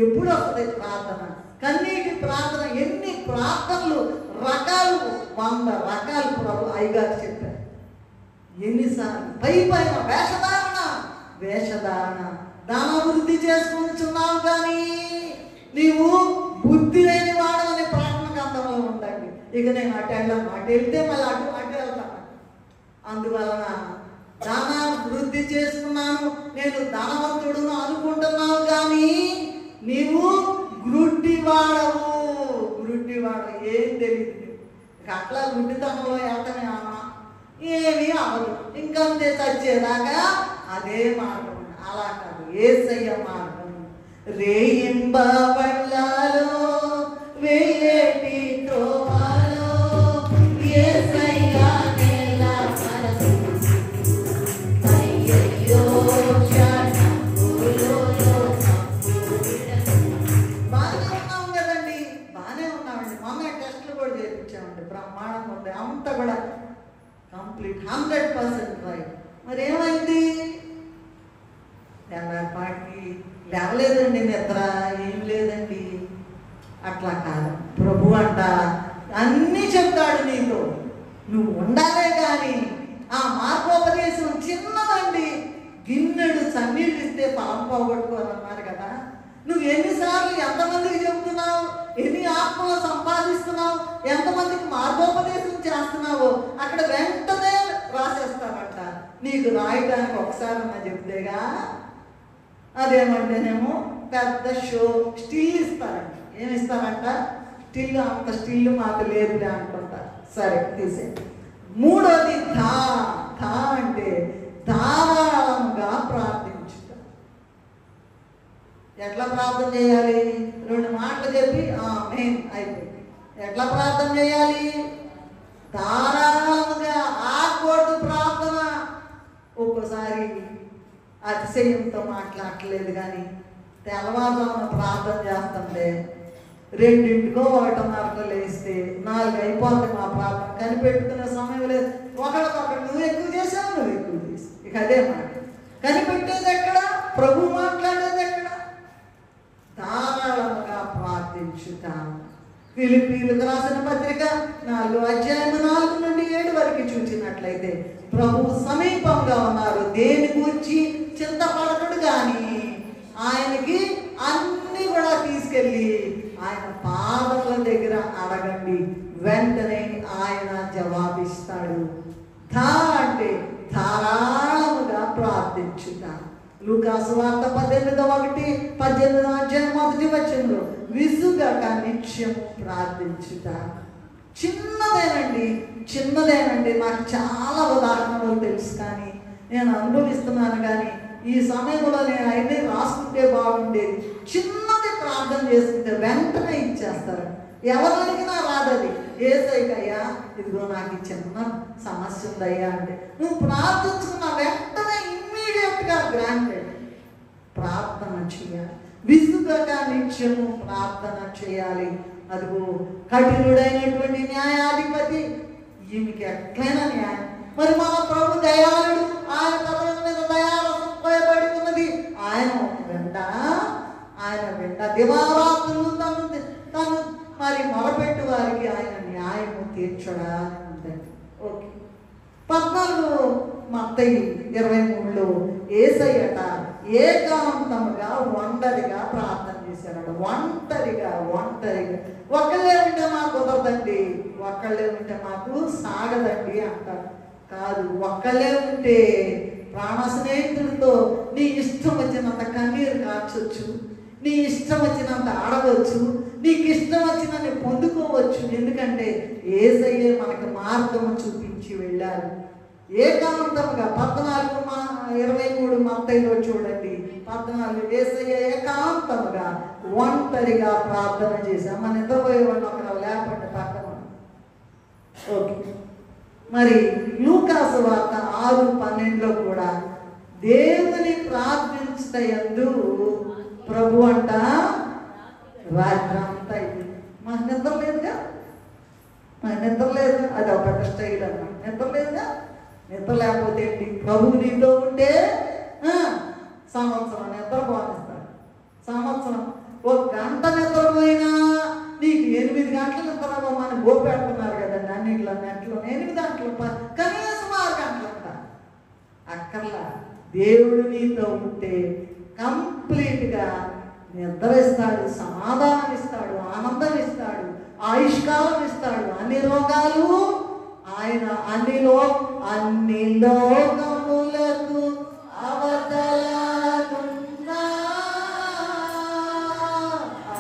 ఎప్పుడు వస్తుంది ప్రార్థన? కన్నీటి ప్రార్థన. ఎన్ని ప్రార్థనలు రకాలు, 100 రకాలు ప్రభు అయ్యగారు చెప్పారు. ఎన్నిసార్లు పైన వేషధారణ దానాభివృద్ధి చేసుకుంటున్నావు కానీ నీవు బుద్ధి లేని వాడు అనే ప్రార్థన గ్రంథంలో ఉండండి. ఇక నేను అటు వెళ్తే మళ్ళీ అటు వెళ్తాను. అందువలన దానాభివృద్ధి చేసుకున్నాను, నేను ధనవంతుడును అనుకుంటున్నావు కానీ నీవు గుడ్డివాడవు. ఏం తెలియదు. ఇక అట్లా గుడ్డితనంలో వెళ్తానే ఏమీ అవ్వదు, ఇంకంతే చచ్చేదాకా అదే మార్గం. అలా కాదు, యేసయ్య మార్గం. రేయింబవళ్ళలో వేయేటి త్రోవలో యేసయ్య నెల మనసు అయ్యయ్యో బాగానే ఉన్నాం కదండి, బాగానే ఉన్నామండి. మొన్న టెస్టులు కూడా చేయించామండి, బ్రహ్మాండంగా ఉంది. అంతా కూడా కంప్లీట్ 100% రైట్. మరి ఏమైంది? పాటికి లేవలేదండి, నిద్ర ఏం లేదండి. అట్లా కాదు. ప్రభు అంట అన్నీ చెప్తాడు నీతో, నువ్వు ఉండాలే కానీ ఆ మార్గోపదేశం చిన్నదండి. గిన్నెడు చన్నీళ్ళు ఇస్తే పాపం పోగొట్టుకోవాలన్నారు కదా. నువ్వు ఎన్నిసార్లు ఎంతమందికి చెబుతున్నావు, ఎన్ని ఆత్మలు సంపాదిస్తున్నావు, ఎంతమందికి మార్గోపదేశం చేస్తున్నావో అక్కడ వెంటనే రాసేస్తామంట. నీకు రాయడానికి ఒకసారి అన్న చెప్తేగా అదేమంటేనేమో పెద్ద స్టిల్ ఇస్తారంట. ఏమి ఇస్తారంట? స్టిల్. అంత స్టిల్ మాకు లేదులే అనుకుంటారు. సరే తీసేయండి. 3వది ధా అంటే ధారాళంగా ప్రార్థించుట. ఎట్లా ప్రార్థన చేయాలి? 2 మాటలు చెప్పి మెయిన్ అయిపోయింది. ఎట్లా ప్రార్థన చేయాలి? ధారాళంగా. ఆకూడదు ప్రార్థన. ఒక్కోసారి అతిశయంతో మాట్లాడలేదు కానీ తెల్లవారుజామున ప్రార్థన చేస్తుంటే 2ంటికో 1:30కో లేస్తే 4 అయిపోతుంది మా ప్రార్థన. కనిపెట్టుకునే సమయం లేదు. ఒకళ్ళకొకరు నువ్వు ఎక్కువ చేసావు. ఇక అదే మాట. కనిపెట్టేది ఎక్కడ? ప్రభు మాట్లాడేది ఎక్కడ? ధారాళముగా ప్రార్థించుట. ఫిలిప్పీయులకు రాసిన పత్రిక 4:4-7 వరకు చూసినట్లయితే ప్రభు సమీపంగా ఉన్నారు, దేని గురించి చింతపడతాడు కానీ ఆయనకి అన్ని కూడా తీసుకెళ్ళి ఆయన పాదముల దగ్గర అడగండి, వెంటనే ఆయన జవాబిస్తాడు. ధా అంటే ధారాళముగా ప్రార్థించుట. లూకాసు వార్త 18:1-18 విసుగక నిత్యము ప్రార్థించుట. చిన్నదేనండి. నాకు చాలా ఉదాహరణలు తెలుసు కానీ నేను అనుభవిస్తున్నాను కానీ ఈ సమయంలో నేను అవన్నీ రాసుకుంటే బాగుండేది. చిన్నది ప్రార్థన చేసుకుంటే వెంటనే ఇచ్చేస్తారు. ఎవరు అడిగినా రాదది. యేసయ్యా ఇదిగో నాకు ఈ చిన్న సమస్య ఉందయ్యా అంటే నువ్వు ప్రార్థించుకున్న వెంటనే ఇమ్మీడియట్గా గ్రాంటెడ్. ప్రార్థన చేయాలి, విసుగగా నిత్యము ప్రార్థన చేయాలి. అదిగో కఠినుడైనటువంటి న్యాయాధిపతి, ఈమెకి ఎట్లయినా న్యాయం. మరి మన ప్రభు దయాళుడు, ఆయన పదవుల మీద దయారసం పోయబడి ఉన్నది. ఆయన వెంట దివారాత్రులు తను మరి మొరపెట్టు వారికి ఆయన న్యాయము తీర్చడా అని ఉందండి. ఓకే. 14 మత్తయి 23లో యేసయ్యట ఏకాంతముగా ఒంటరిగా ప్రార్థన చేశారట. ఒంటరిగా ఒక్కళ్ళే ఉంటే మాకు కుదరదండి, ఒక్కళ్ళే ఉంటే మాకు సాగదండి అంటారు. కాదు, ఒక్కళ్ళే ఉంటే ప్రాణ స్నేహితుడితో నీ ఇష్టం వచ్చినంత కన్నీరు కార్చొచ్చు, నీ ఇష్టం వచ్చినంత ఆడవచ్చు, నీకు ఇష్టం వచ్చినన్ని పొందుకోవచ్చు. ఎందుకంటే యేసయ్యే మనకు మార్గము చూపించి వెళ్ళారు. ఏకాంతముగా 14:23 మత్తయిలో చూడండి. 14 యేసయ్య ఏకాంతముగా ఒంటరిగా ప్రార్థన చేశాం. మన నిద్రపోయేవాడిని అక్కడ లేపండి పక్కన. ఓకే. మరి లూకాసు వార్త 6:12లో కూడా దేవుని ప్రార్థించుటయందు ప్రభు అంట రాత్రంతా అయింది. మాకు నిద్ర లేదుగా, అది ఒక పెద్ద స్టైల్ అన్న. నిద్ర లేకపోతే ఏంటి? ప్రభు నీతో ఉంటే సంవత్సరం నిద్ర బాధిస్తాడు. సంవత్సరం 1 గంట నిద్రపోయినా నీకు 8 గంటల నిద్ర మనం గోపెడుతున్నారు కదండి. అన్నింటిలో 8 గంటలు, కనీసం 6 గంటలు అంట. అక్కర్లా, దేవుడు నీతో ఉంటే కంప్లీట్గా నిద్ర ఇస్తాడు, సమాధానం ఇస్తాడు, ఆనందం ఇస్తాడు, ఆయుష్కాలం ఇస్తాడు. అన్ని రోగాలు ఆయన అన్ని లోకములకు అవతలనున్నా,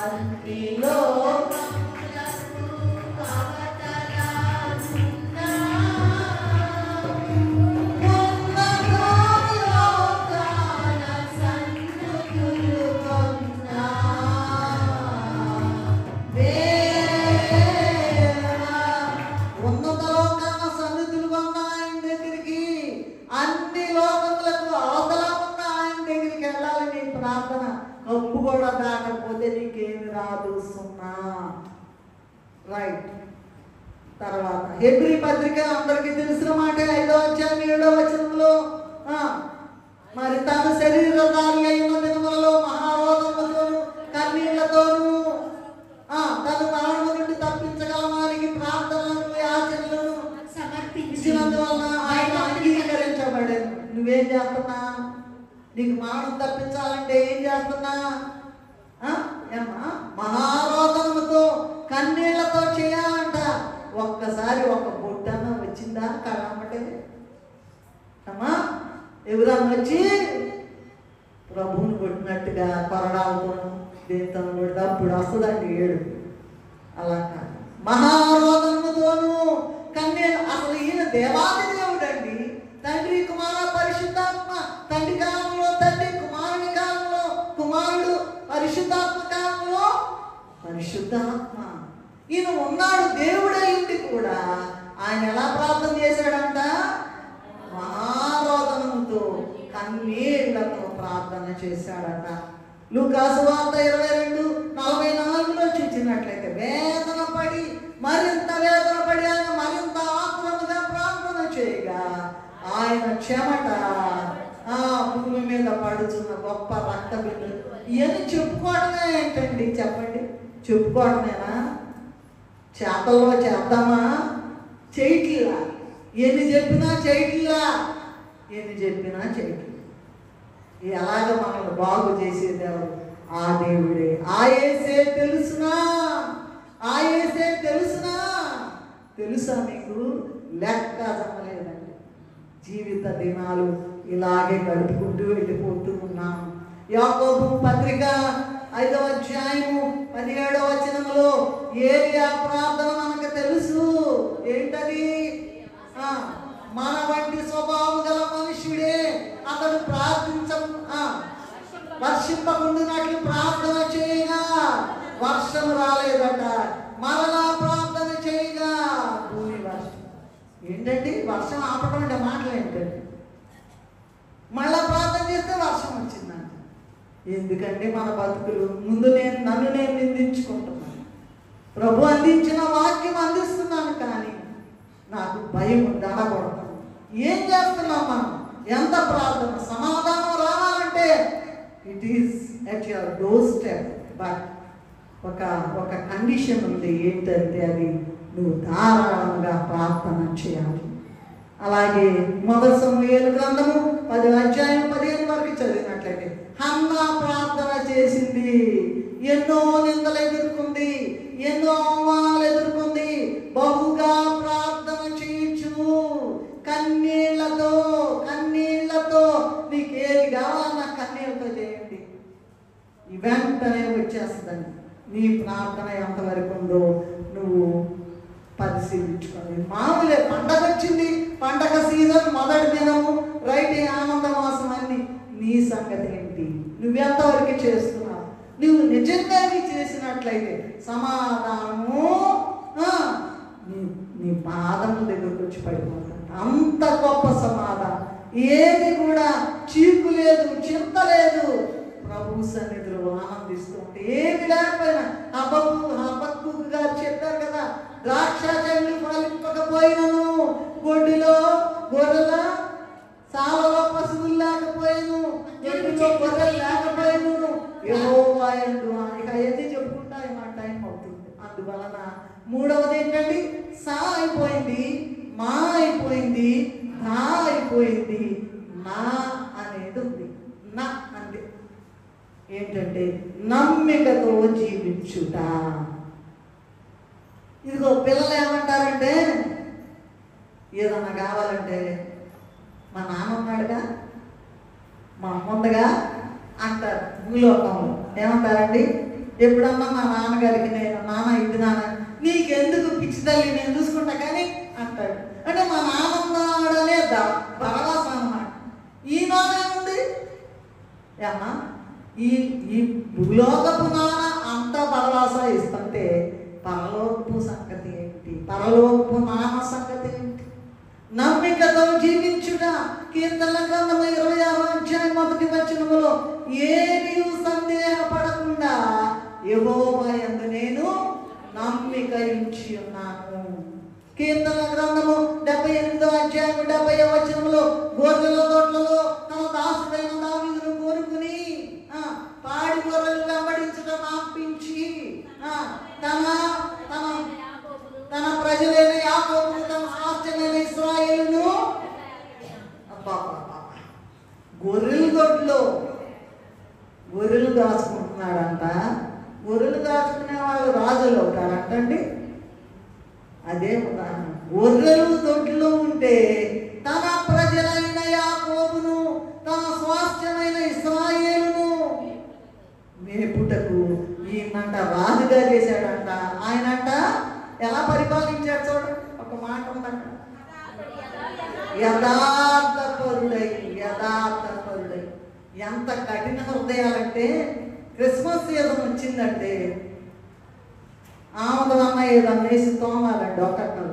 అన్ని లోకములకు అవతలనున్నా, లోకాల సన్నిధులు కొన్నా, ఉన్నత లోకాల సన్నిధులు కొన్న ఆయన దగ్గరికి, అన్ని లోకములకు అవతల ఉన్న ఆయన దగ్గరికి వెళ్ళాలి. నీ ప్రార్థన కప్పు కూడా దాటకపోతే నీకేమి రాదు. సున్నా. రైట్. తర్వాత హెబ్రీ పత్రిక అందరికీ తెలిసిన మాట 5వ అధ్యాయం 7వ వచనంలో మరి తన శరీరధారి అయిన దినములలో మహారోగములతోను కన్నీళ్లతోనూ తను మరణము నుండి తప్పించగలవానికి ప్రార్థనలను యాచనలను సమర్పించినందువలన ఆయన అంగీకరించబడేది. నువ్వేం చేస్తున్నా? నీకు మరణం తప్పించాలంటే ఏం చేస్తున్నా? మహారోగములతో కన్నీళ్లతో చేయాలంట. ఒక్కసారి ఒక బొట్టన్న వచ్చిందా కడమటే? అమ్మా ఎవరన్నా వచ్చి ప్రభువుని కొట్టినట్టుగా కొరడాలతోను దేంతో కొడితే అప్పుడు వస్తుందండి ఏడు. అలా కాదు, మహారోగముతోను కన్నీళ్ళు. అసలు ఈయన దేవాది దేవుడు అండి. తండ్రి కుమార పరిశుద్ధాత్మ, తండ్రి కాలంలో తండ్రి, కుమారుని కాలంలో కుమారుడు, పరిశుద్ధాత్మ కాలంలో పరిశుద్ధాత్మ. ఈయన ఉన్నాడు దేవుడైంది కూడా. ఆయన ఎలా ప్రార్థన చేశాడంట? మహారోదనముతో కన్నీళ్లతో ప్రార్థన చేశాడట. లూకాసు వార్త 22:44లో చూసినట్లయితే మరింత వేదన పడి ఆయన మరింత ఆత్మగా ప్రార్థన చేయగా ఆయన చెమట భూమి మీద పడుచున్న గొప్ప రక్త బిందులు. ఇవన్నీ చెప్పుకోవడమే ఏంటండి? చెప్పండి, చెప్పుకోవడమేనా? చేతల్లో చేద్దామా? చేయట్లా. ఎన్ని చెప్పినా చేయట్లా. ఎలాగ మనల్ని బాగు చేసేదేవాడు? ఆ దేవుడే. ఆయేసే తెలుసునా? తెలుసా మీకు? లెక్క చెప్పలేదండి. జీవిత దినాలు ఇలాగే గడుపుకుంటూ వెళ్ళిపోతూ ఉన్నాం. యాకోబు పత్రిక 5వ అధ్యాయము 17వ వచనంలో ఏలియా ప్రార్థన మనకు తెలుసు. ఏంటది? మన వంటి స్వభావం గల మనుష్యుడే అతడు వర్షింపకుండునట్లు ప్రార్థన చేయగా వర్షం రాలేదట. మరలా ప్రార్థన చేయగా భూమి వర్షం. ఏంటండి వర్షం ఆపడం అంటే మాటలు ఏంటండి? మళ్ళా ప్రార్థన చేస్తే వర్షం వచ్చిందంట. ఎందుకంటే మన బతుకులు ముందు నన్ను నేను నిందించుకుంటున్నాను. ప్రభు అందించిన వాక్యం అందిస్తున్నాను, కానీ నాకు భయం దడబడుతుంది. ఏం చేస్తున్నాం మనం? ఎంత ప్రార్థన, సమాధానం రావాలంటే it is at your door step. But ఒక కండిషన్ ఉంది. ఏంటంటే అది నువ్వు ధారాళంగా ప్రార్థన చేయాలి. అలాగే మొదటి సమూయేలు గ్రంథము 10:15 వరకు చదివినట్లయితే హన్నా ప్రార్థన చేసింది. ఎన్నో నిందలు ఎదుర్కొంది, ఎన్నో అవమానాలు ఎదుర్కొంది. బహుగా ప్రార్థన చేయొచ్చు. కన్నీళ్లతో నీకేది కావాలన్నా కన్నీళ్లతో చేయండి, వెంటనే వచ్చేస్తుందండి. నీ ప్రార్థన ఎంతవరకు ఉందో నువ్వు పరిశీలించుకోవాలి. మామూలే, పండగ వచ్చింది, పండగ సీజన్, మొదటి దినము, రైట్, ఆనంద మాసం అన్ని. నీ సంగతి ఏంటి? నువ్వెంతవరకు చేస్తున్నావు? నువ్వు నిజంగా చేసినట్లయితే సమాధానము నీ పాదము దగ్గరకు వచ్చి పడిపోతుంది. అంత గొప్ప సమాధానం. ఏది కూడా చీకు లేదు, చింత లేదు. ప్రభు సన్నిధిలో ఆనందిస్తుంటే ఏమి లేకపోయినా హబక్కు గారు చెప్పారు కదా, ద్రాక్ష చెట్లు ఫలింపకపోయినను, గొడ్డిలో గొర్రెల సాలలో పశువులు లేకపోయాను, గొడ్డిలో గొర్రెలు లేకపోయాను, యెహోవా యందు. ఇక అవన్నీ చెప్పుకుంటా మా టైం అవుతుంది. అందువలన మూడవది ఏంటండి? సా అయిపోయింది, మా అయిపోయింది, నా అయిపోయింది, నా అనేది ఉంది. నా అంది ఏంటంటే నమ్మికతో జీవించుట. ఇదిగో పిల్లలు ఏమంటారంటే, ఏదన్నా కావాలంటే మా నాన్న ఉన్నాడుగా, మా అమ్మ ఉందిగా అంటారు. భూలోకంలో ఏమంటారండి? ఎప్పుడన్నా మా నాన్నగారికి నేను, నాన్న ఇది నాన్న, నీకెందుకు పిచ్చి తల్లి, నేను చూసుకుంటా కానీ అంటాడు. అంటే మా నాన్న ఉన్నాడనే భరవస అన్నమాట. ఈ నానేముంది ఏమన్నా? ఈ భూలోకపు నాన్న అంత భరవస ఇస్తుంటే పరలోకపు సంగతి ఏంటి? పరలోకపు నాన్న సంగతి ఏంటి? నమ్మికతో జీవించుట. కీర్తనల గ్రంథము 26:1 ఏమీ సందేహపడకుండా యెహోవా యందు నేను నమ్మిక ఉంచి ఉన్నాను. కీర్తనల గ్రంథము 78:70 గొర్రెల దొడ్లలో తన దాసుడైన దావీదును కోరుకుని పాడి గొర్రెలు వెంబడించడం ఆపించి తన ప్రజలైన యాకోబును, తన స్వాస్థ్యమైన ఇశ్రాయేలును గొర్రెల దొడ్లో గొర్రెలు దాచుకుంటున్నాడంట. గొర్రెలు దాచుకునే వాళ్ళు రాజులు అవుతారంటండి. అదే ఉదాహరణ. గొర్రెలు దొడ్లో ఉంటే తన ప్రజలైన యాకోబును, తన స్వాస్థ్యమైన ఇశ్రాయేలును మేపుటకు ఈయనంట రాజుగా చేశాడంట. ఆయనంట ఎలా పరిపాలించాడు చూడండి. ఒక మాట ఉందంట, యథార్థపరుడై. ఎంత కఠిన హృదయాలంటే, క్రిస్మస్ సీజన్ వచ్చిందంటే ఆమదన్న ఏదన్నా వేసి తోమాలండి. ఒకళ్ళు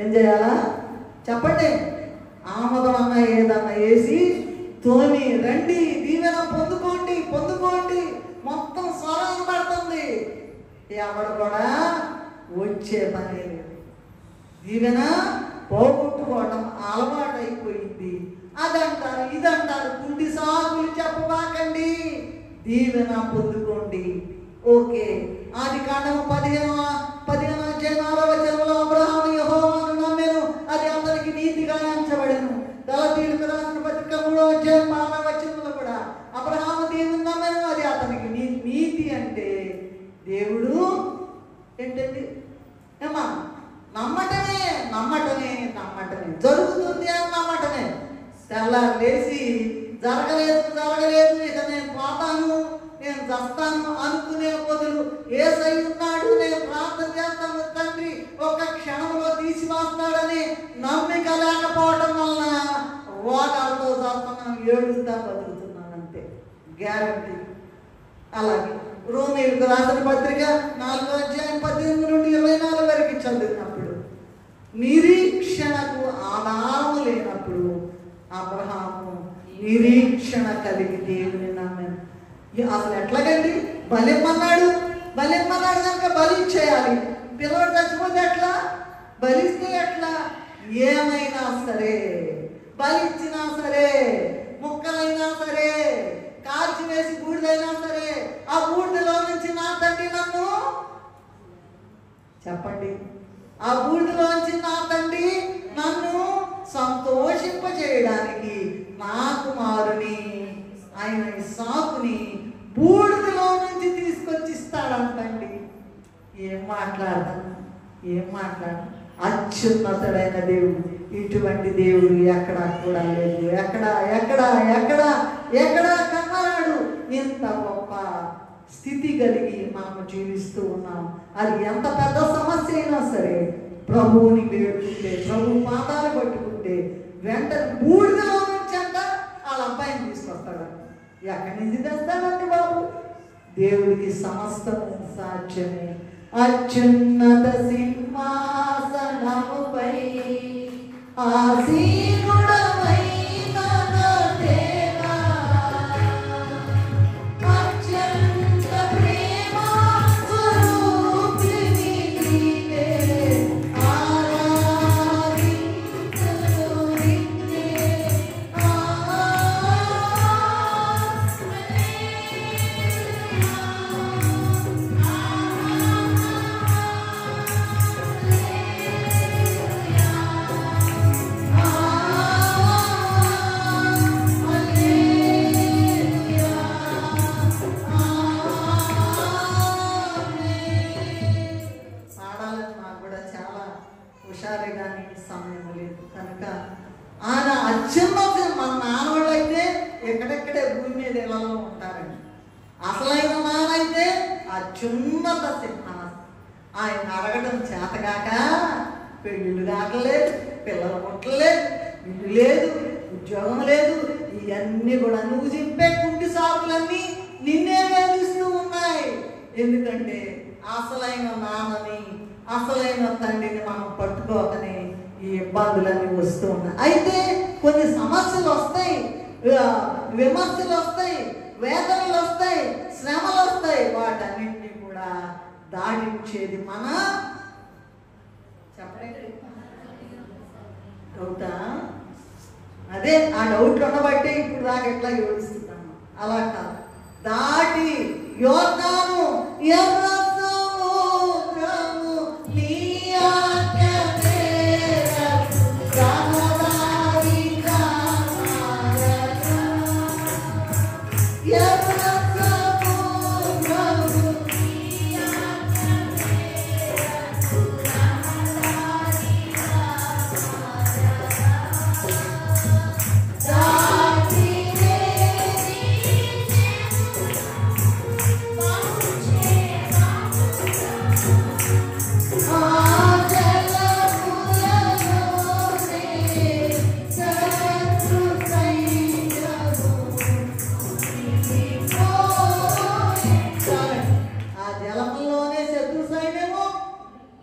ఏం చేయాలా చెప్పండి? ఆమదన్న ఏదన్నా వేసి తోమి రండి, దీవెన పొందుకోండి, మొత్తం స్వరం పడుతుంది. ఎవడు కూడా వచ్చే పని లేదు. దీవెన పోగొట్టుకోవడం అలవాటు అయిపోయింది. అదంటారు, ఇదంటారు, కుంటి సాకులు చెప్పబాకండి, దీవెన పొందుకోండి. ఓకే. ఆదికాండము 15:6 అబ్రహాము యెహోవాను నమ్మెను, అది అతనికి నీతిగా ఎంచబడెను. గలతీయులకు రాసిన పత్రిక 3:12 కూడా అబ్రహాము దేవుని నమ్మెను, అది అతనికి నీతి. అంటే దేవుడు ఏంటండి? ఏమా నమ్మటమే జరుగుతుంది అని నమ్మటమే. తెల్లారు లేచి జరగలేదు, ఇక నేను పోతాను, నేను చస్తాను అనుకునే బదులు యేసై ఉన్నాడు, నేను ప్రార్థన చేస్తాను, తండ్రి ఒక క్షణంలో తీసి వస్తాడని నమ్మిక లేకపోవడం వలన రోగాలతో చేస్తున్నాను, ఏడుస్తా బతుకుతున్నాను. అంతే, గ్యారంటీ. అలాగే రోమీయులకు రాసిన పత్రిక 4:18-24 వరకు చదివినప్పుడు నిరీక్షణకు ఆధారం లేనప్పుడు అబ్రహాము నిరీక్షణ కలిగి దేవుని నమ్మాను. అసలు ఎట్లాగండి? బలిమ్మన్నాడు కనుక బలి ఇచ్చేయాలి. పిల్లవాడు చచ్చిపోతే ఎట్లా? బలిస్తే ఎట్లా? ఏమైనా సరే, బలి ఇచ్చినా సరే, ముక్కలైనా సరే, కాల్చి వేసి బూడిదైనా సరే, ఆ బూడిదలో నుంచి నా తండ్రి నన్ను చెప్పండి, ఆ బూడిదలోంచి నా తండ్రి నన్ను సంతోషింపజేయడానికి నా కుమారుని ఆయన ఇస్సాకుని బూడిదలో నుంచి తీసుకొచ్చి ఇస్తాడంటండి. ఏం మాట్లాడతాను? అత్యున్నతుడైన దేవుడు. ఇటువంటి దేవుడు ఎక్కడా కూడా లేదు. ఎక్కడా కన్నాడు. ఇంత గొప్ప స్థితి కలిగి మనము జీవిస్తూ ఉన్నాం. అది ఎంత పెద్ద సమస్య అయినా సరే ప్రభువుని వేడుకుంటే, ప్రభు పాదాలు పట్టుకుంటే వెంటనే బూడిదలో నుంచి అంట వాళ్ళ అబ్బాయిని తీసుకొస్తాడు. ఎక్కడి నుంచి తెస్తాడండి బాబు? దేవుడికి సమస్తము సాధ్యమే. అత్యున్నత సింహాసనముపై ఆసీనుడవైన నా దేవా, అత్యంత ప్రేమ స్వరూపిణి నీవే, ఆరాధింతును నిన్నే, హుషారుగానే సమయం లేదు కనుక ఆయన అత్యున్నత. మన నాన్నవాళ్ళు అయితే ఎక్కడెక్కడే భూమి మీద ఇళ్లలో ఉంటారండి. అసలైన నానైతే అత్యున్నత సింహాసనం. ఆయన అడగడం చేతగాక పెళ్ళిళ్ళు కాకలేదు, పిల్లలు పుట్టలేదు, ఇల్లు లేదు, ఉద్యోగం లేదు. ఇవన్నీ కూడా నువ్వు చెప్పే కుంటి సాకులన్నీ నిన్నే వేధిస్తూ ఉన్నాయి. ఎందుకంటే అసలైన నాన్నని, అసలైన తండ్రిని మనం పట్టుకోకనే ఈ ఇబ్బందులన్నీ వస్తూ ఉన్నాయి. అయితే కొన్ని సమస్యలు వస్తాయి, విమర్శలు వస్తాయి, వేదనలు వస్తాయి, శ్రమలు వస్తాయి. వాటన్నింటినీ కూడా దాడించేది మన చెప్పండి డౌటా? అదే ఆ డౌట్లు ఉండబట్టే ఇప్పుడు దాకా ఎట్లా ఏడుస్తున్నాము. అలా కాదు, దాటి యోర్దాను ఎర్ర సముద్రము నీ ఆజ్ఞనే రహదారి కామారగా, ఎర్ర సముద్రము నీ ఆజ్ఞనే రహదారి కామారగా, దాటినే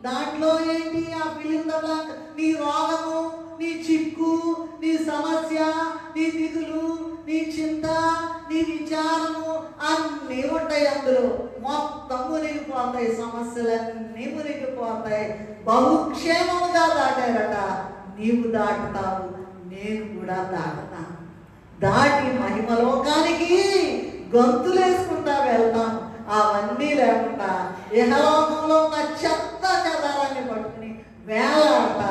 దాంట్లో ఏంటి? ఆ ఫిలిం నీ రోగము, నీ చిక్కు, నీ సమస్య, నీ దిగులు, నీ చింత, నీ విచారము అన్నీ ఉంటాయి. అందులో మొత్తం మునిగిపోతాయి, సమస్యలన్నీ మునిగిపోతాయి. బహుక్షేమముగా దాటారట. నీవు దాటుతావు, నేను కూడా దాటుతాను. దాటి మహిమలోకానికి గంతులేసుకుంటా వెళ్తాం. అవన్నీ లేకుండా ఇహలోకంలో ఉన్న చెత్త చెదారాన్ని పట్టుకుని వేలాట,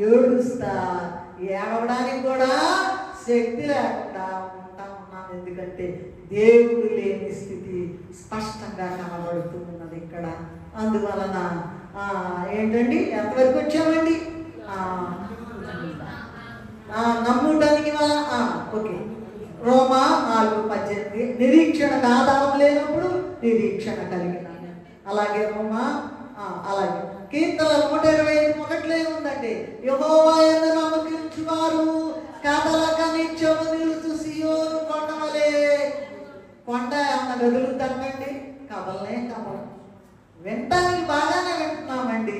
ఏడుస్తా, ఏడవడానికి కూడా శక్తి లేకుండా ఉన్నాం. ఎందుకంటే దేవుడు లేని స్థితి స్పష్టంగా కనబడుతూ ఉన్నది ఇక్కడ. అందువలన ఏంటండి, ఎంతవరకు వచ్చామండి? నమ్ముటానికి ఓకే. రోమా 4:18 నిరీక్షణకు ఆధారం లేనప్పుడు నిరీక్షణ కలిగిన. అలాగే రోమా అలాగే కీర్తన 125:1 ఉందండి. యెహోవా యందు నమ్మకించువారు కదలక నిత్యము నిలుచు సీయోను కొండవలే ఏమన్నా కదులుద్దండి? కదలనే కదలం. వింటానికి బాగానే వింటున్నామండి.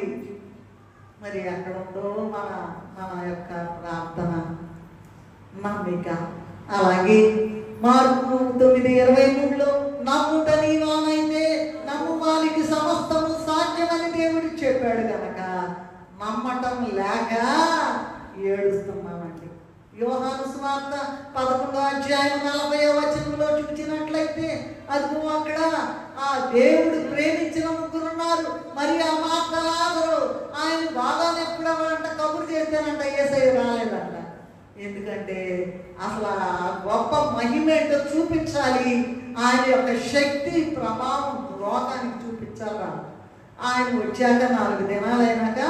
మరి ఎక్కడ ఉందో మన మన యొక్క ప్రార్థన, నమ్మిక? అలాగే మార్కు 9:23లో నమ్ముట నీ వానైతే నమ్ము వానికి సమస్తము సాధ్యమని దేవుడు చెప్పాడు కనుక నమ్మటం లేక ఏడుస్తున్నామండి. యోహాను సువార్త 11:40 చూసినట్లయితే అదిగో అక్కడ ఆ దేవుడు ప్రేమించిన ముగ్గురున్నారు. మరి ఆ మాట లాజరు ఆయన బాగానే ఎప్పుడంట కబురు చేశానంట, యేసయ్య రాలేదంట. ఎందుకంటే అసలు ఆ గొప్ప మహిమ ఏంటో చూపించాలి, ఆయన యొక్క శక్తి ప్రభావం లోకానికి చూపించాలా. ఆయన వచ్చాక 4 దినాలు అయినాక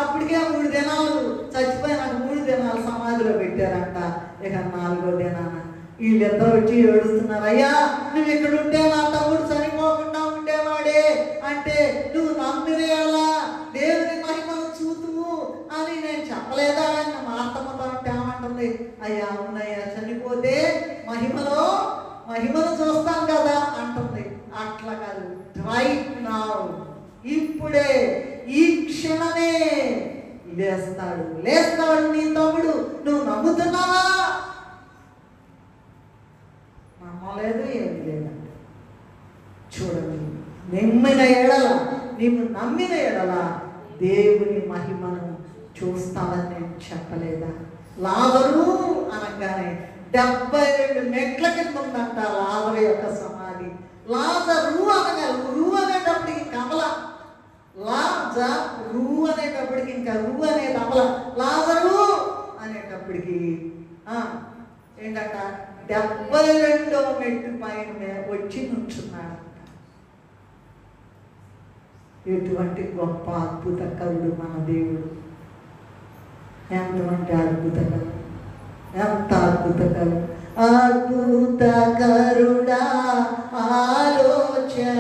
అప్పటికే 3 దినాలు చచ్చిపోయినాక 3 దినాలు సమాధిలో పెట్టారంట. ఇక 4వ దినాన వీళ్ళిద్దరు వచ్చి ఏడుస్తున్నారు, అయ్యా నువ్వు ఇక్కడ ఉంటే నా తమ్ముడు చనిపోకుండా ఉండేవాడే, అంటే నువ్వు నమ్మిరేలా దేవుని మహిమను చూతువు అని నేను చెప్పలేదా అని మార్తమ్మతో అంటే ఏమంటుంది, అయ్యా అవునయ్యా చనిపోతే మహిమను చూస్తాం కదా అంటుంది. అట్లా కాదు, రైట్ నౌ, ఇప్పుడే ఈ క్షణమే లేస్తాడు నీ తమ్ముడు. నువ్వు నమ్ముతున్నావా? నమ్మలేదు, ఏమి లేదండి. చూడండి, నీవు నమ్మిన ఎడల దేవుని మహిమను చూస్తావని నేను చెప్పలేదా? లాజరు అనగానే 72 మెట్ల కింద ఉందంట లాజరు యొక్క సమాధి. లాజరు అనగా రు అనేటప్పటికి కమల, లాజరు అనేటప్పటికి ఇంకా రు అనేది అమల, లాజరు అనేటప్పటికి ఏంటంట 72వ మెట్టు పైన వచ్చి నుంచున్నాడు. ఎటువంటి గొప్ప అద్భుతకరుడు మన దేవుడు! ఎంతమంది అద్భుతకరుడు, ఎంత అద్భుతకరుడు! అద్భుతకరుడా ఆలోచన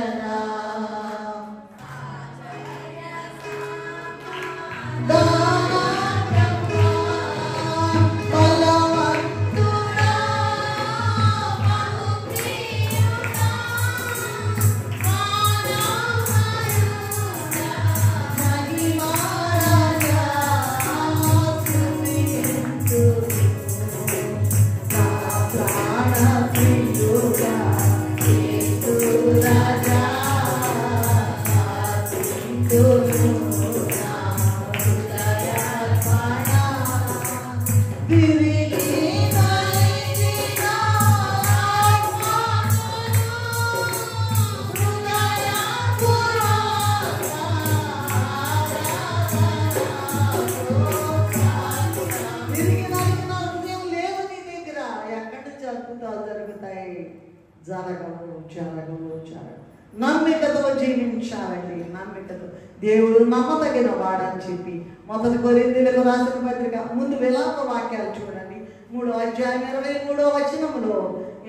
నమ్మికతో జీవించాలండి. నమ్మికతో దేవుడు నమ్మదగిన వాడని చెప్పి 1 కొరింథీయులకు రాసిన పత్రిక ముందు విలాప వాక్యాలు చూడండి. 3వ అధ్యాయం 23వ వచనములో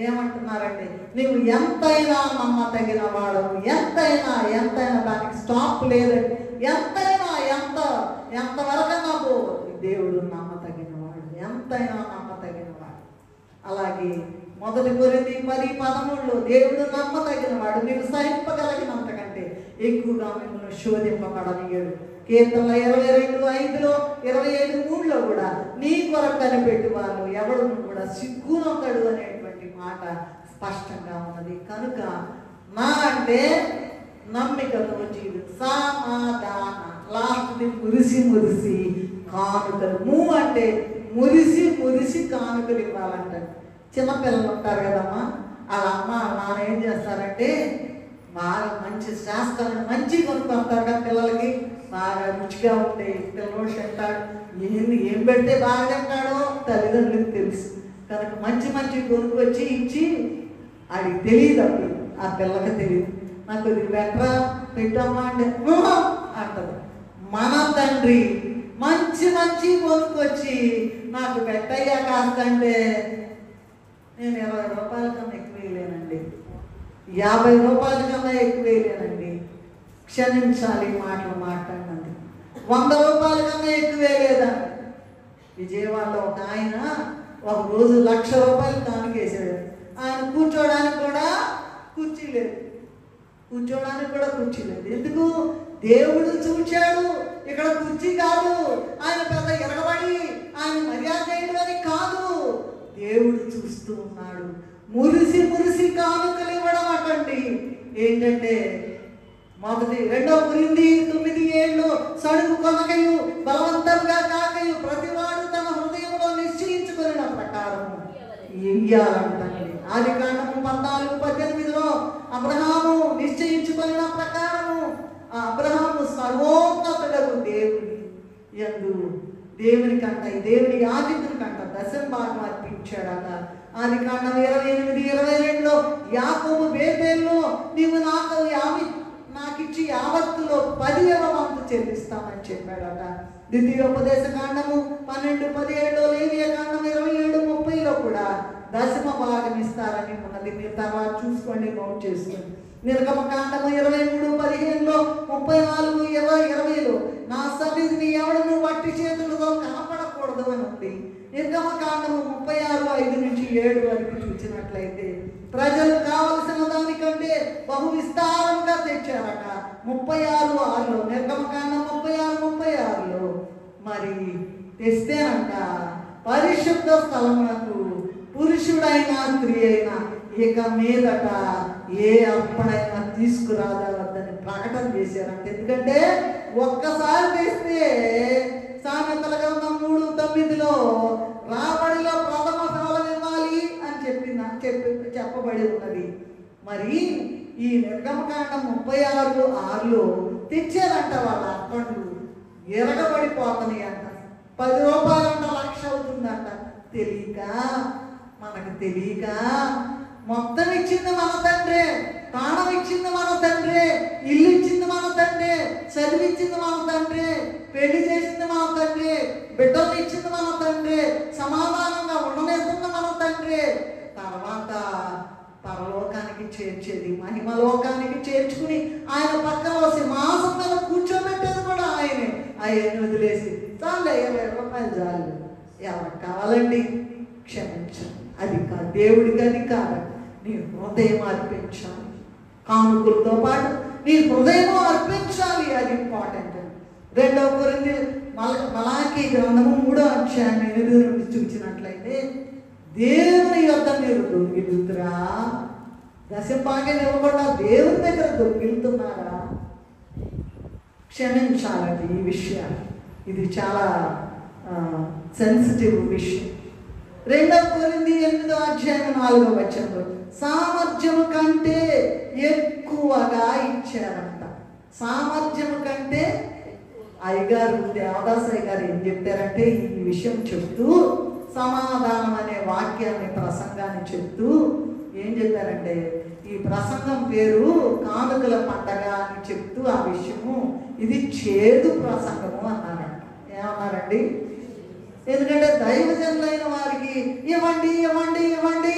ఏమంటున్నారండి, నీవు ఎంతైనా నమ్మదగిన వాడవు, ఎంతైనా దానికి స్టాప్ లేదండి, ఎంతవరకన్నా పోవద్దు. దేవుడు నమ్మదగిన వాడు, ఎంతైనా నమ్మదగిన వాడు. అలాగే 1 కొరింథీ 10:13లో దేవుడు నమ్మదగిన వాడు, నీవు సహింపగలిగినంతకంటే ఎక్కువగా మిమ్మల్ని శోధింపబడనియడు. కీర్తనల 22:5లో 27:3లో కూడా నీ కొరకు కనిపెట్టు వాళ్ళు ఎవడు కూడా సిగ్గునొక్కడు అనేటువంటి మాట స్పష్టంగా ఉన్నది. కనుక నా అంటే నమ్మికతో జీవి సమాధాన, లాస్ట్ది మురిసి కానుకలు. అంటే మురిసి కానుకలు ఇవ్వాలంట. చిన్నపిల్లలు ఉంటారు కదమ్మా, వాళ్ళ అమ్మ నాన్న ఏం చేస్తారంటే బాగా మంచి శాస్త్రాలు మంచి కొనుక్కొస్తారు కదా పిల్లలకి, బాగా రుచిగా ఉంటాయి. పిల్లలు తింటాడు, ఏం పెడితే బాగా తింటాడో తల్లిదండ్రులకు తెలుసు కనుక మంచి కొనుక్కొచ్చి ఇచ్చి ఆడికి తెలియదు, అప్పుడు ఆ పిల్లకి తెలియదు. నాకు ఇది పెట్టమ్మా అంటే అంటది. మన తండ్రి మంచి కొనుక్కొచ్చి నాకు పెట్టయ్యా కాస్తంటే నేను 20 రూపాయల కన్నా ఎక్కువ వేయలేనండి, 50 రూపాయల కన్నా ఎక్కువ వేయలేనండి. క్షమించాలి మాటలు మాట్లాడినందుకు. 100 రూపాయల కన్నా ఎక్కువ వేయలేదండి. విజయవాడలో ఒక ఆయన ఒక రోజు 1,00,000 రూపాయలు కానుకేసాడు. ఆయన కూర్చోడానికి కూడా కుర్చీ లేదు, కూర్చోడానికి కూడా కుర్చీ లేదు. ఎందుకు? దేవుడు చూచాడు. ఇక్కడ కుర్చీ కాదు, ఆయన పెద్ద ఎరగబడి ఆయన మర్యాద చేయడం అని కాదు, దేవుడు చూస్తూ ఉన్నాడు. మురిసి మురిసి కానుకలు ఇవ్వడం అటండి. ఏంటంటే మొదటి 2 కొరింథీ 9:7 సడుగు కొనకయు బలవంతంగా కాకయు ప్రతివాడు తన హృదయంలో నిశ్చయించుకున్న ప్రకారం ఇయ్యాలంటండి. ఆదికాండము 14:18 అబ్రహాము నిశ్చయించుకున్న ప్రకారము అబ్రహాము సర్వోన్నతుడకు దేవుని కంట దేవుని యాజకుని కంట దశంభాగం అర్పించాడట. ఆదికాండం 28:22 యాకోబు బేతేల్లో నీవు నాకిచ్చి యావత్తులో 10వ వంతు చెల్లిస్తామని చెప్పాడట. ద్వితీయోపదేశ కాండము 12:17 లేవియ కాండం 27:30 కూడా దశమ భాగం ఇస్తారని ఉన్నది. మీరు తర్వాత చూసుకోండి, నోట్ చేసుకోండి. నిర్గమకాండము 23:15 34:20 నా సన్నిధిని ఎవడను వట్టి చేతులతో కనపడకూడదు అని ఉంది. నిర్గమకాండము 36:5-7 వరకు చూసినట్లయితే ప్రజలు కావలసిన దానికంటే బహు విస్తారంగా తెచ్చారట. 36:6 నిర్గమకాండం 36:36 మరి తెస్తేనంట పరిశుద్ధ స్థలమునకు పురుషుడైనా స్త్రీ అయినా ఇక మీదట ఏ అర్పణైనా తీసుకురావద్దని ప్రకటన చేశారంట. ఎందుకంటే ఒక్కసారి తెస్తే సామెతల గ్రంథం 3:9 రాబడిలో ప్రథమ ఫలం ఇవ్వాలి అని చెప్పబడి ఉన్నది. మరి ఈ నిర్గమకాండం 36:6 తెచ్చారంట. వాళ్ళ అర్పణలు ఎరగబడిపోతున్నాయి అంట. 10 రూపాయలంట లక్ష అవుతుందంట. మనకు తెలియక మొత్తం ఇచ్చింది మన తండ్రే, ప్రాణం ఇచ్చింది మన తండ్రే, ఇల్లు ఇచ్చింది మన తండ్రే, చదివిచ్చింది మన తండ్రే, పెళ్లి చేసింది మన తండ్రే, బిడ్డలు ఇచ్చింది మన తండ్రే, సమాధానంగా ఉండనేస్తుంది మన తండ్రే. తర్వాత పరలోకానికి చేర్చేది, మహిమలోకానికి చేర్చుకుని ఆయన పక్కన సింహాసనం మీద కూర్చోబెట్టేది కూడా ఆయనే. ఆయన్ని వదిలేసి చాలు 20 రూపాయలు చాలు, ఎవరికి కావాలండి క్షమించండి. అది కాదు, దేవుడికి అది కాదు. నీ హృదయం అర్పించాలి, కానుకలతో పాటు నీ హృదయం అర్పించాలి. అది ఇంపార్టెంట్. 2 కొరింథీ మలాకీ గ్రంథము 3:8 చూసినట్లయితే దేవుని యొద్ద మీరు దొరికిదురా, దశంభాగం ఇవ్వకుండా దేవుని దగ్గర దొరికితున్నారా? క్షమించాలండి ఈ విషయాలు. ఇది చాలా సెన్సిటివ్ విషయం. 2 కొరింథీ 8:4 సామర్థ్యము కంటే ఎక్కువగా ఇచ్చారంట. సామర్థ్యము కంటే అయ్యగారు దేవదాస్ అయ్యగారు ఏం చెప్పారంటే ఈ విషయం చెప్తూ సమాధానం అనే వాక్యాన్ని ప్రసంగాన్ని చెప్తూ ఏం చెప్పారంటే ఈ ప్రసంగం పేరు కానుకల పండగ అని చెప్తూ ఆ విషయము ఇది చేదు ప్రసంగము అన్నారంట. ఏమన్నారండి? ఎందుకంటే దైవజనులైన వారికి ఇవ్వండి ఇవ్వండి ఇవ్వండి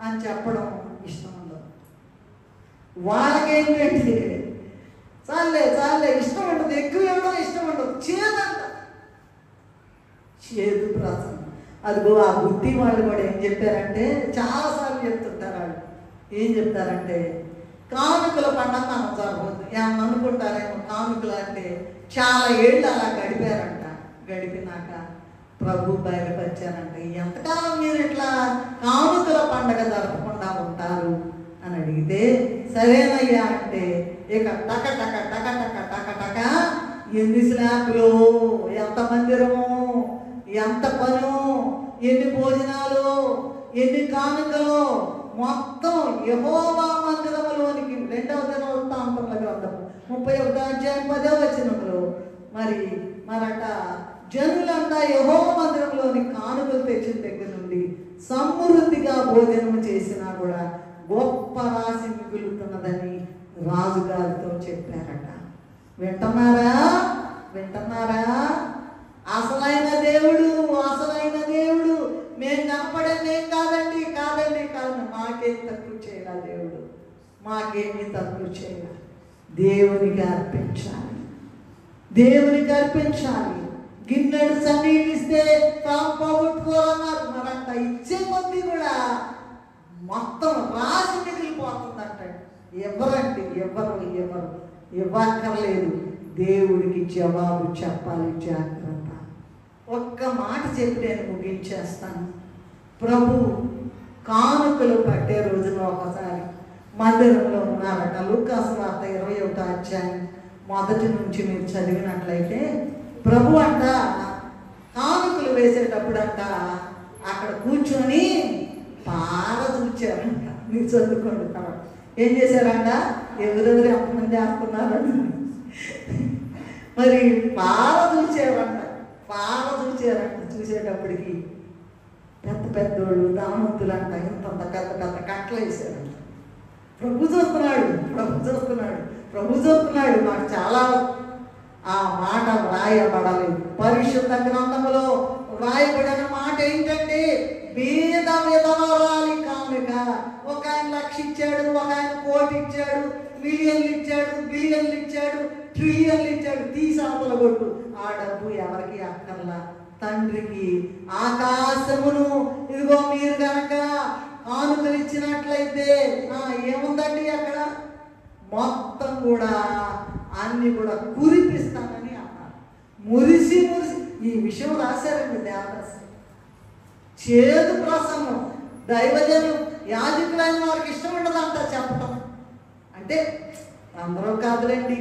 అని చెప్పడం ఇష్టం ఉండదు. వాళ్ళకేంటంటే చాలే ఇష్టం ఉండదు, ఎక్కువ ఇవ్వడం ఇష్టం ఉండదు, చేదంట. చేదు ప్రసంగం. అదిగో ఆ బుద్ధి వాళ్ళు కూడా ఏం చెప్పారంటే చాలాసార్లు చెప్తుంటారు. వాళ్ళు ఏం చెప్తారంటే కానుకల పండుగ మనం జరగవద్దు. ఏమన్నా అనుకుంటారేమో, కానుకలు అంటే చాలా ఏళ్ళు అలా గడిపారంట. గడిపినాక ప్రభు బయలుపరిచారంట, ఎంతకాలం మీరు ఇట్లా కానుకల పండగ జరపకుండా ఉంటారు అని అడిగితే సరేనయ్యా అంటే ఇక టక టక టక టక టక టక ఎన్ని స్లాబ్లు, ఎంత మందిరము, ఎంత పను, ఎన్ని భోజనాలు, ఎన్ని కానుకలు, మొత్తం యెహోవా మందిరములోనికి 2వ దినవృత్తాంతముల గ్రంథము 31:10 మరట జనులంతా యెహోవా మందిరంలోని కానుకలు తెచ్చిన దగ్గర నుండి సమృద్ధిగా భోజనం చేసినా కూడా గొప్ప రాశి మిగులుతున్నదని రాజుగారితో చెప్పారట. వింటున్నారా? అసలైన దేవుడు మేము కనపడేదేం కాదండి. మాకేం తక్కువ చేయాలి దేవుడు, మాకేమీ తక్కువ చేయాలి. దేవునికి అర్పించాలి. గిన్నెడు సన్నీళ్ళు ఇస్తే తాము పోగొట్టుకోవాలన్నారు. మరంత ఇచ్చే కొద్ది కూడా మొత్తం రాసి మిగిలిపోతుందంట. ఎవరండి? ఎవరు ఇవ్వక్కర్లేదు. దేవుడికి జవాబు చెప్పాలి, జాగ్రత్త. ఒక్క మాట చెప్పి నేను ముగించేస్తాను. ప్రభు కానుకలు పట్టే రోజున ఒకసారి మందిరంలో ఉన్నారట. లూకాసు వార్త 21వ అధ్యాయం మొదటి నుంచి మీరు చదివినట్లయితే ప్రభు అంట కానుకలు వేసేటప్పుడు అంట అక్కడ కూర్చొని పార చూచారంట. మీరు చదువుకోండి. తర్వాత ఏం చేశారంట? ఎవరెవరు ఎంతమంది వేస్తున్నారని మరి పార చూచారంట. చూసేటప్పటికి పెద్ద పెద్దోళ్ళు ధనవంతులు అంట ఇంత పెద్ద పెద్ద కట్టలు వేసారంట. ప్రభు చూస్తున్నాడు. నాకు చాలా ఆ మాట వ్రాయబడలేదు. పరిశుద్ధ గ్రంథములో వ్రాయబడిన మాట ఏంటంటే బీద విధవరాలి కానుక. ఒక ఆయన 1,00,000 ఇచ్చాడు, ఒక ఆయన 1,00,00,000 ఇచ్చాడు, మిలియన్లు ఇచ్చాడు, బిలియన్లు ఇచ్చాడు, ట్రిలియన్లు ఇచ్చాడు. తీసాపల కొట్టు. ఆ డబ్బు ఎవరికి అక్కర్లా, తండ్రికి. ఆకాశమును ఇదిగో మీరు కనుక కానుకలు ఇచ్చినట్లయితే ఏముందండి అక్కడ? మొత్తం కూడా అన్ని కూడా కురిపిస్తానని అన్నారు. మురిసి ఈ విషయం రాశారండి దేవదాసు. చేదు ప్రసంగం. దైవజనం యాజకులైన వారికి ఇష్టం ఉండదంట చెప్పటం. అంటే అందరూ కాదులేండి,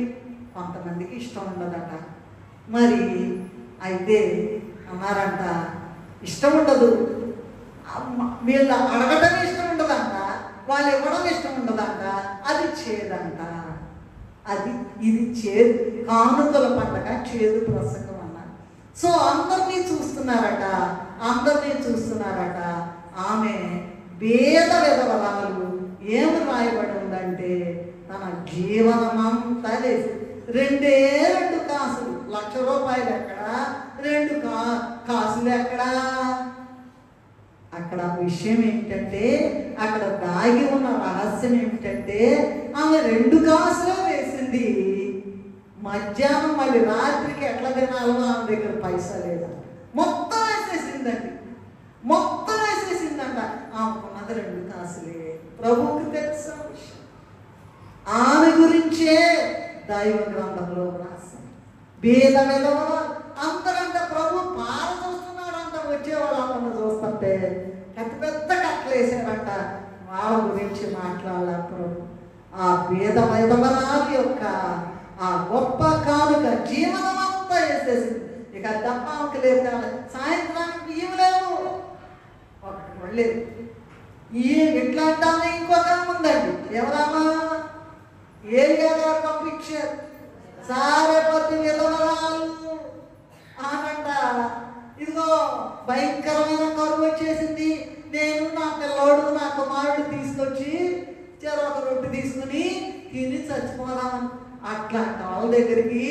కొంతమందికి ఇష్టం ఉండదట. మరి అయితే అన్నారంట ఇష్టం ఉండదు, వీళ్ళు అడగటం ఇష్టం ఉండదంట, వాళ్ళు ఇవ్వడం ఇష్టం ఉండదంట. అది చేదంట. ఇది చేదు. కానుకల పండగ చేదు ప్రసంగం అన్నారు. సో అందరినీ చూస్తున్నారట. ఆమె భేద విధవరాలు. ఏమి రాయబడి ఉందంటే తన జీవనమంతా లేదు. 2 కాసులు. ₹1,00,000 ఎక్కడా? 2 కాసులు ఎక్కడా? అక్కడ విషయం ఏంటంటే, అక్కడ దాగి ఉన్న రహస్యం ఏమిటంటే ఆమె 2 కాసులే వేసింది. మధ్యాహ్నం మళ్ళీ రాత్రికి ఎట్లా తినాలో ఆమె దగ్గర పైసా లేదా. మొత్తం వేసేసిందంట. ఆమెకున్నది 2 కాసులే. ప్రభువుకి తెలుసు విషయం. ఆమె గురించే దైవ గ్రంథంలో రాశారు. భేద విధవరాలు అందరంట ప్రభు పార చూస్తున్నాడంట. వచ్చేవాళ్ళందరూ చూస్తుంటే పెద్ద కట్టలు వేసారంట. వాళ్ళ గురించి మాట్లాడాలి ప్రభు. ఆ భేద విధవరాలు యొక్క ఆ గొప్ప కానుక జీవనం అంతా వేసేసింది. ఇక దప్పాకి లేదు, సాయంత్రానికి బియ్యం లేవు, మళ్ళీ ఇట్లాంటి ఇంకొక ఉందండి. ఎవరమ్మా? ఏలియా గారు పంపించారు. సారెపతి విధవరాలు అనంట. ఇదిగో భయంకరమైన కరువు వచ్చేసింది. నేను నా పిల్లోడు నా కుమారుడు తీసుకొచ్చి చెరొక రొట్టె తీసుకుని తిని చచ్చిపోదామని అట్లాంటి వాళ్ళ దగ్గరికి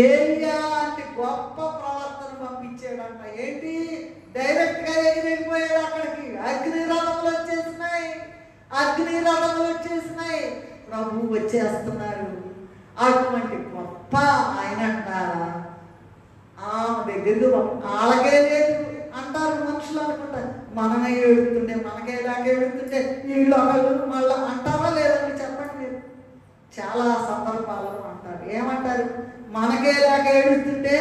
ఏలియా అంటే గొప్ప ప్రవర్తన పంపించాడంట. ఏంటి? డైరెక్ట్గా ఎగిరిపోయాడు అక్కడికి. అగ్నిరథములు వచ్చేసినాయి. ప్రభు వచ్చేస్తున్నారు. అటువంటి గొప్ప ఆయనంట. ఆమె దగ్గర వాళ్ళకే లేదు అంటారు మనుషులు అనుకుంటారు. మనమే ఏడుతుంటే, మనకేలాగే ఏడుతుంటే వీళ్ళు మళ్ళీ అంటారా లేదండి? చెప్పండి మీరు. చాలా సందర్భాల్లో అంటారు. ఏమంటారు? మనకేలాగే ఏడుస్తుంటే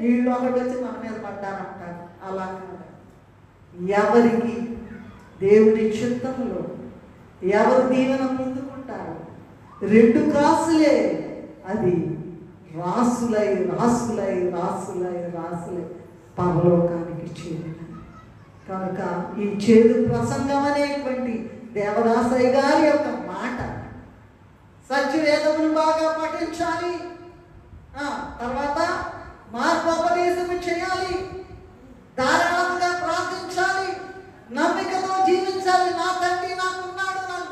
వీళ్ళు ఒకటి వచ్చి మన మీద పడ్డారంటారు. అలా ఎవరికి దేవుడి చిత్తంలో ఎవరు దీవెన ముందుకుంటారు? 2 కాసులే. అది రాసులై పరలోకానికి చేరిన కనుక ఈ చేదు ప్రసంగం అనేటువంటి దేవదాసయ్య గారి యొక్క మాట సత్యవేదమును బాగా పఠించాలి. తర్వాత మార్గోపదేశము చేయాలి, ధారాళంగా ప్రార్థించాలి, నమ్మికతో జీవించాలి. నా తండ్రి నాకున్నాడు, నాకు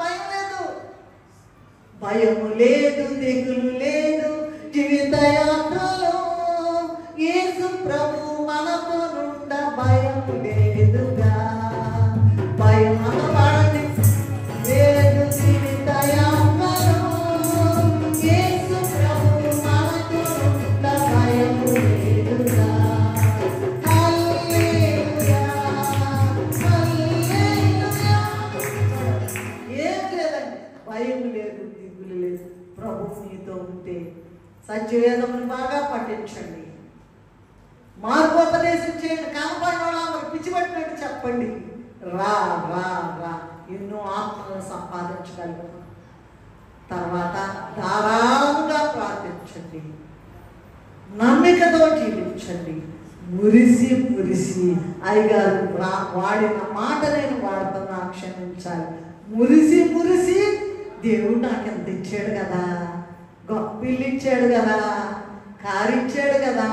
భయము లేదు, దిగులు లేదు. జీవిత యాత్రలో యేసు ప్రభు మనతో నుండ భయం లేదుగా. భయం అనబడని లేదు జీవిత యాత్రలో యేసు ప్రభు మనతో నుండ భయం లేదుగా. హల్లెలూయా, హల్లెలూయా, పరిచయములు బాగా పఠించండి, మార్గోపదేశం చేయండి, కనపడిన వాళ్ళ పిచ్చి పట్టినట్టు చెప్పండి. రా రా రా ఎన్నో ఆత్మలను సంపాదించగలరు. తర్వాత ధారాళంగా ప్రార్థించండి, నమ్మికతో జీవించండి. మురిసి మురిసి అయ్యగారు వాడిన మాట నేను వాడుతున్నా, క్షమించాలి. మురిసి మురిసి దేవుడు నాకు ఎంత ఇచ్చాడు కదా, గొప్ప ఇల్లు ఇచ్చాడు కదా, కారు ఇచ్చాడు కదా,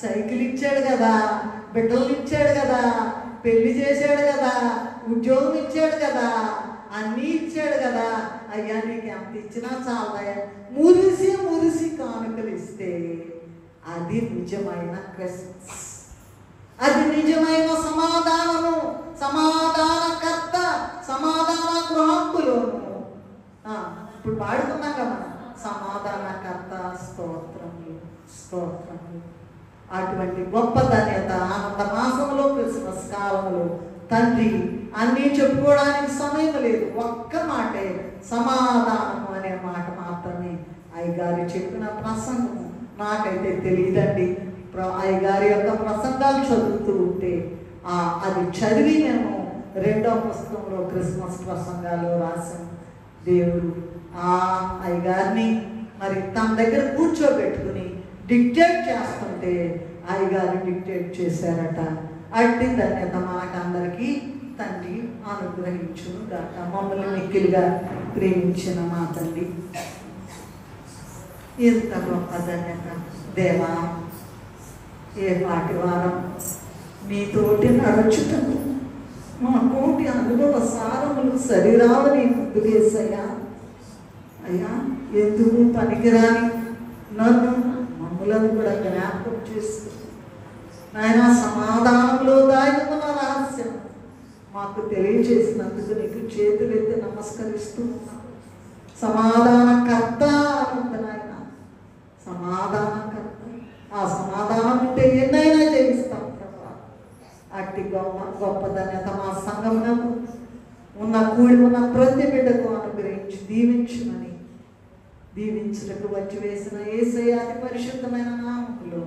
సైకిల్ ఇచ్చాడు కదా, బిడ్డలు ఇచ్చాడు కదా, పెళ్లి చేశాడు కదా, ఉద్యోగం ఇచ్చాడు కదా, అన్నీ ఇచ్చాడు కదా, అయ్యా నీకు ఎంత ఇచ్చినా చాలదయ్యా. మురిసి మురిసి కానుకలు ఇస్తే అది నిజమైన క్రిస్మస్, అది నిజమైన సమాధానము, సమాధానకర్త, సమాధాన గృహంకులోను. ఇప్పుడు పాడుకున్నాం కదా, సమాధానకర్త స్తోత్రములు స్తోత్రములు. అటువంటి గొప్ప ధన్యత ఆనంద మాసంలో, క్రిస్మస్ కాలంలో తండ్రి అన్నీ చెప్పుకోవడానికి సమయం లేదు. ఒక్క మాటే సమాధానము అనే మాట మాత్రమే. అయ్యగారు చెప్పిన ప్రసంగము నాకైతే తెలియదండి. అయ్యగారి యొక్క ప్రసంగాలు చదువుతూ ఉంటే అది చదివి మేము 2వ పుస్తకంలో క్రిస్మస్ ప్రసంగాలు రాసాం. దేవుడు అయ్యగారిని మరి తన దగ్గర కూర్చోబెట్టుకుని డిక్టేట్ చేస్తుంటే అయ్యగారు డిక్టేట్ చేశారట. అట్టి ధన్యత మనకందరికీ తండ్రి అనుగ్రహించును గాక. మమ్మల్ని మిక్కిలిగా ప్రేమించిన మా తండ్రి, ఇంత గొప్ప ధన్యత దేవా, ఏ పాటి వారం మీతోటి నడుచుటకు మా కోటి అనుభవ సారములు శరీరాలని ముందుకేసయ్యా. అయ్యా, ఎందుకు పనికిరాని నన్ను మమ్ములను కూడా జ్ఞాపకం చేస్తూ నాయన సమాధానంలో దాగిన రహస్యం మాకు తెలియజేసినందుకు నీకు చేతులెత్తి నమస్కరిస్తూ ఉన్నాను. సమాధానకర్త అనంత నాయన, సమాధానకర్త. ఆ సమాధానం ఉంటే ఎన్నైనా జయిస్తాం ప్రభా. అట్టి గొప్ప ధన్యత మా సంఘమునకు ఉన్న కూడి ఉన్న ప్రతి బిడ్డకు అనుగ్రహించి దీవించుమని, దీవించుటకు వచ్చి వేసిన యేసయ్య అతి పరిశుద్ధమైన నామములో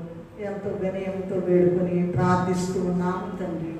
ఎంతో వినయంతో వేడుకొని ప్రార్థిస్తూ ఉన్నాము తండ్రి.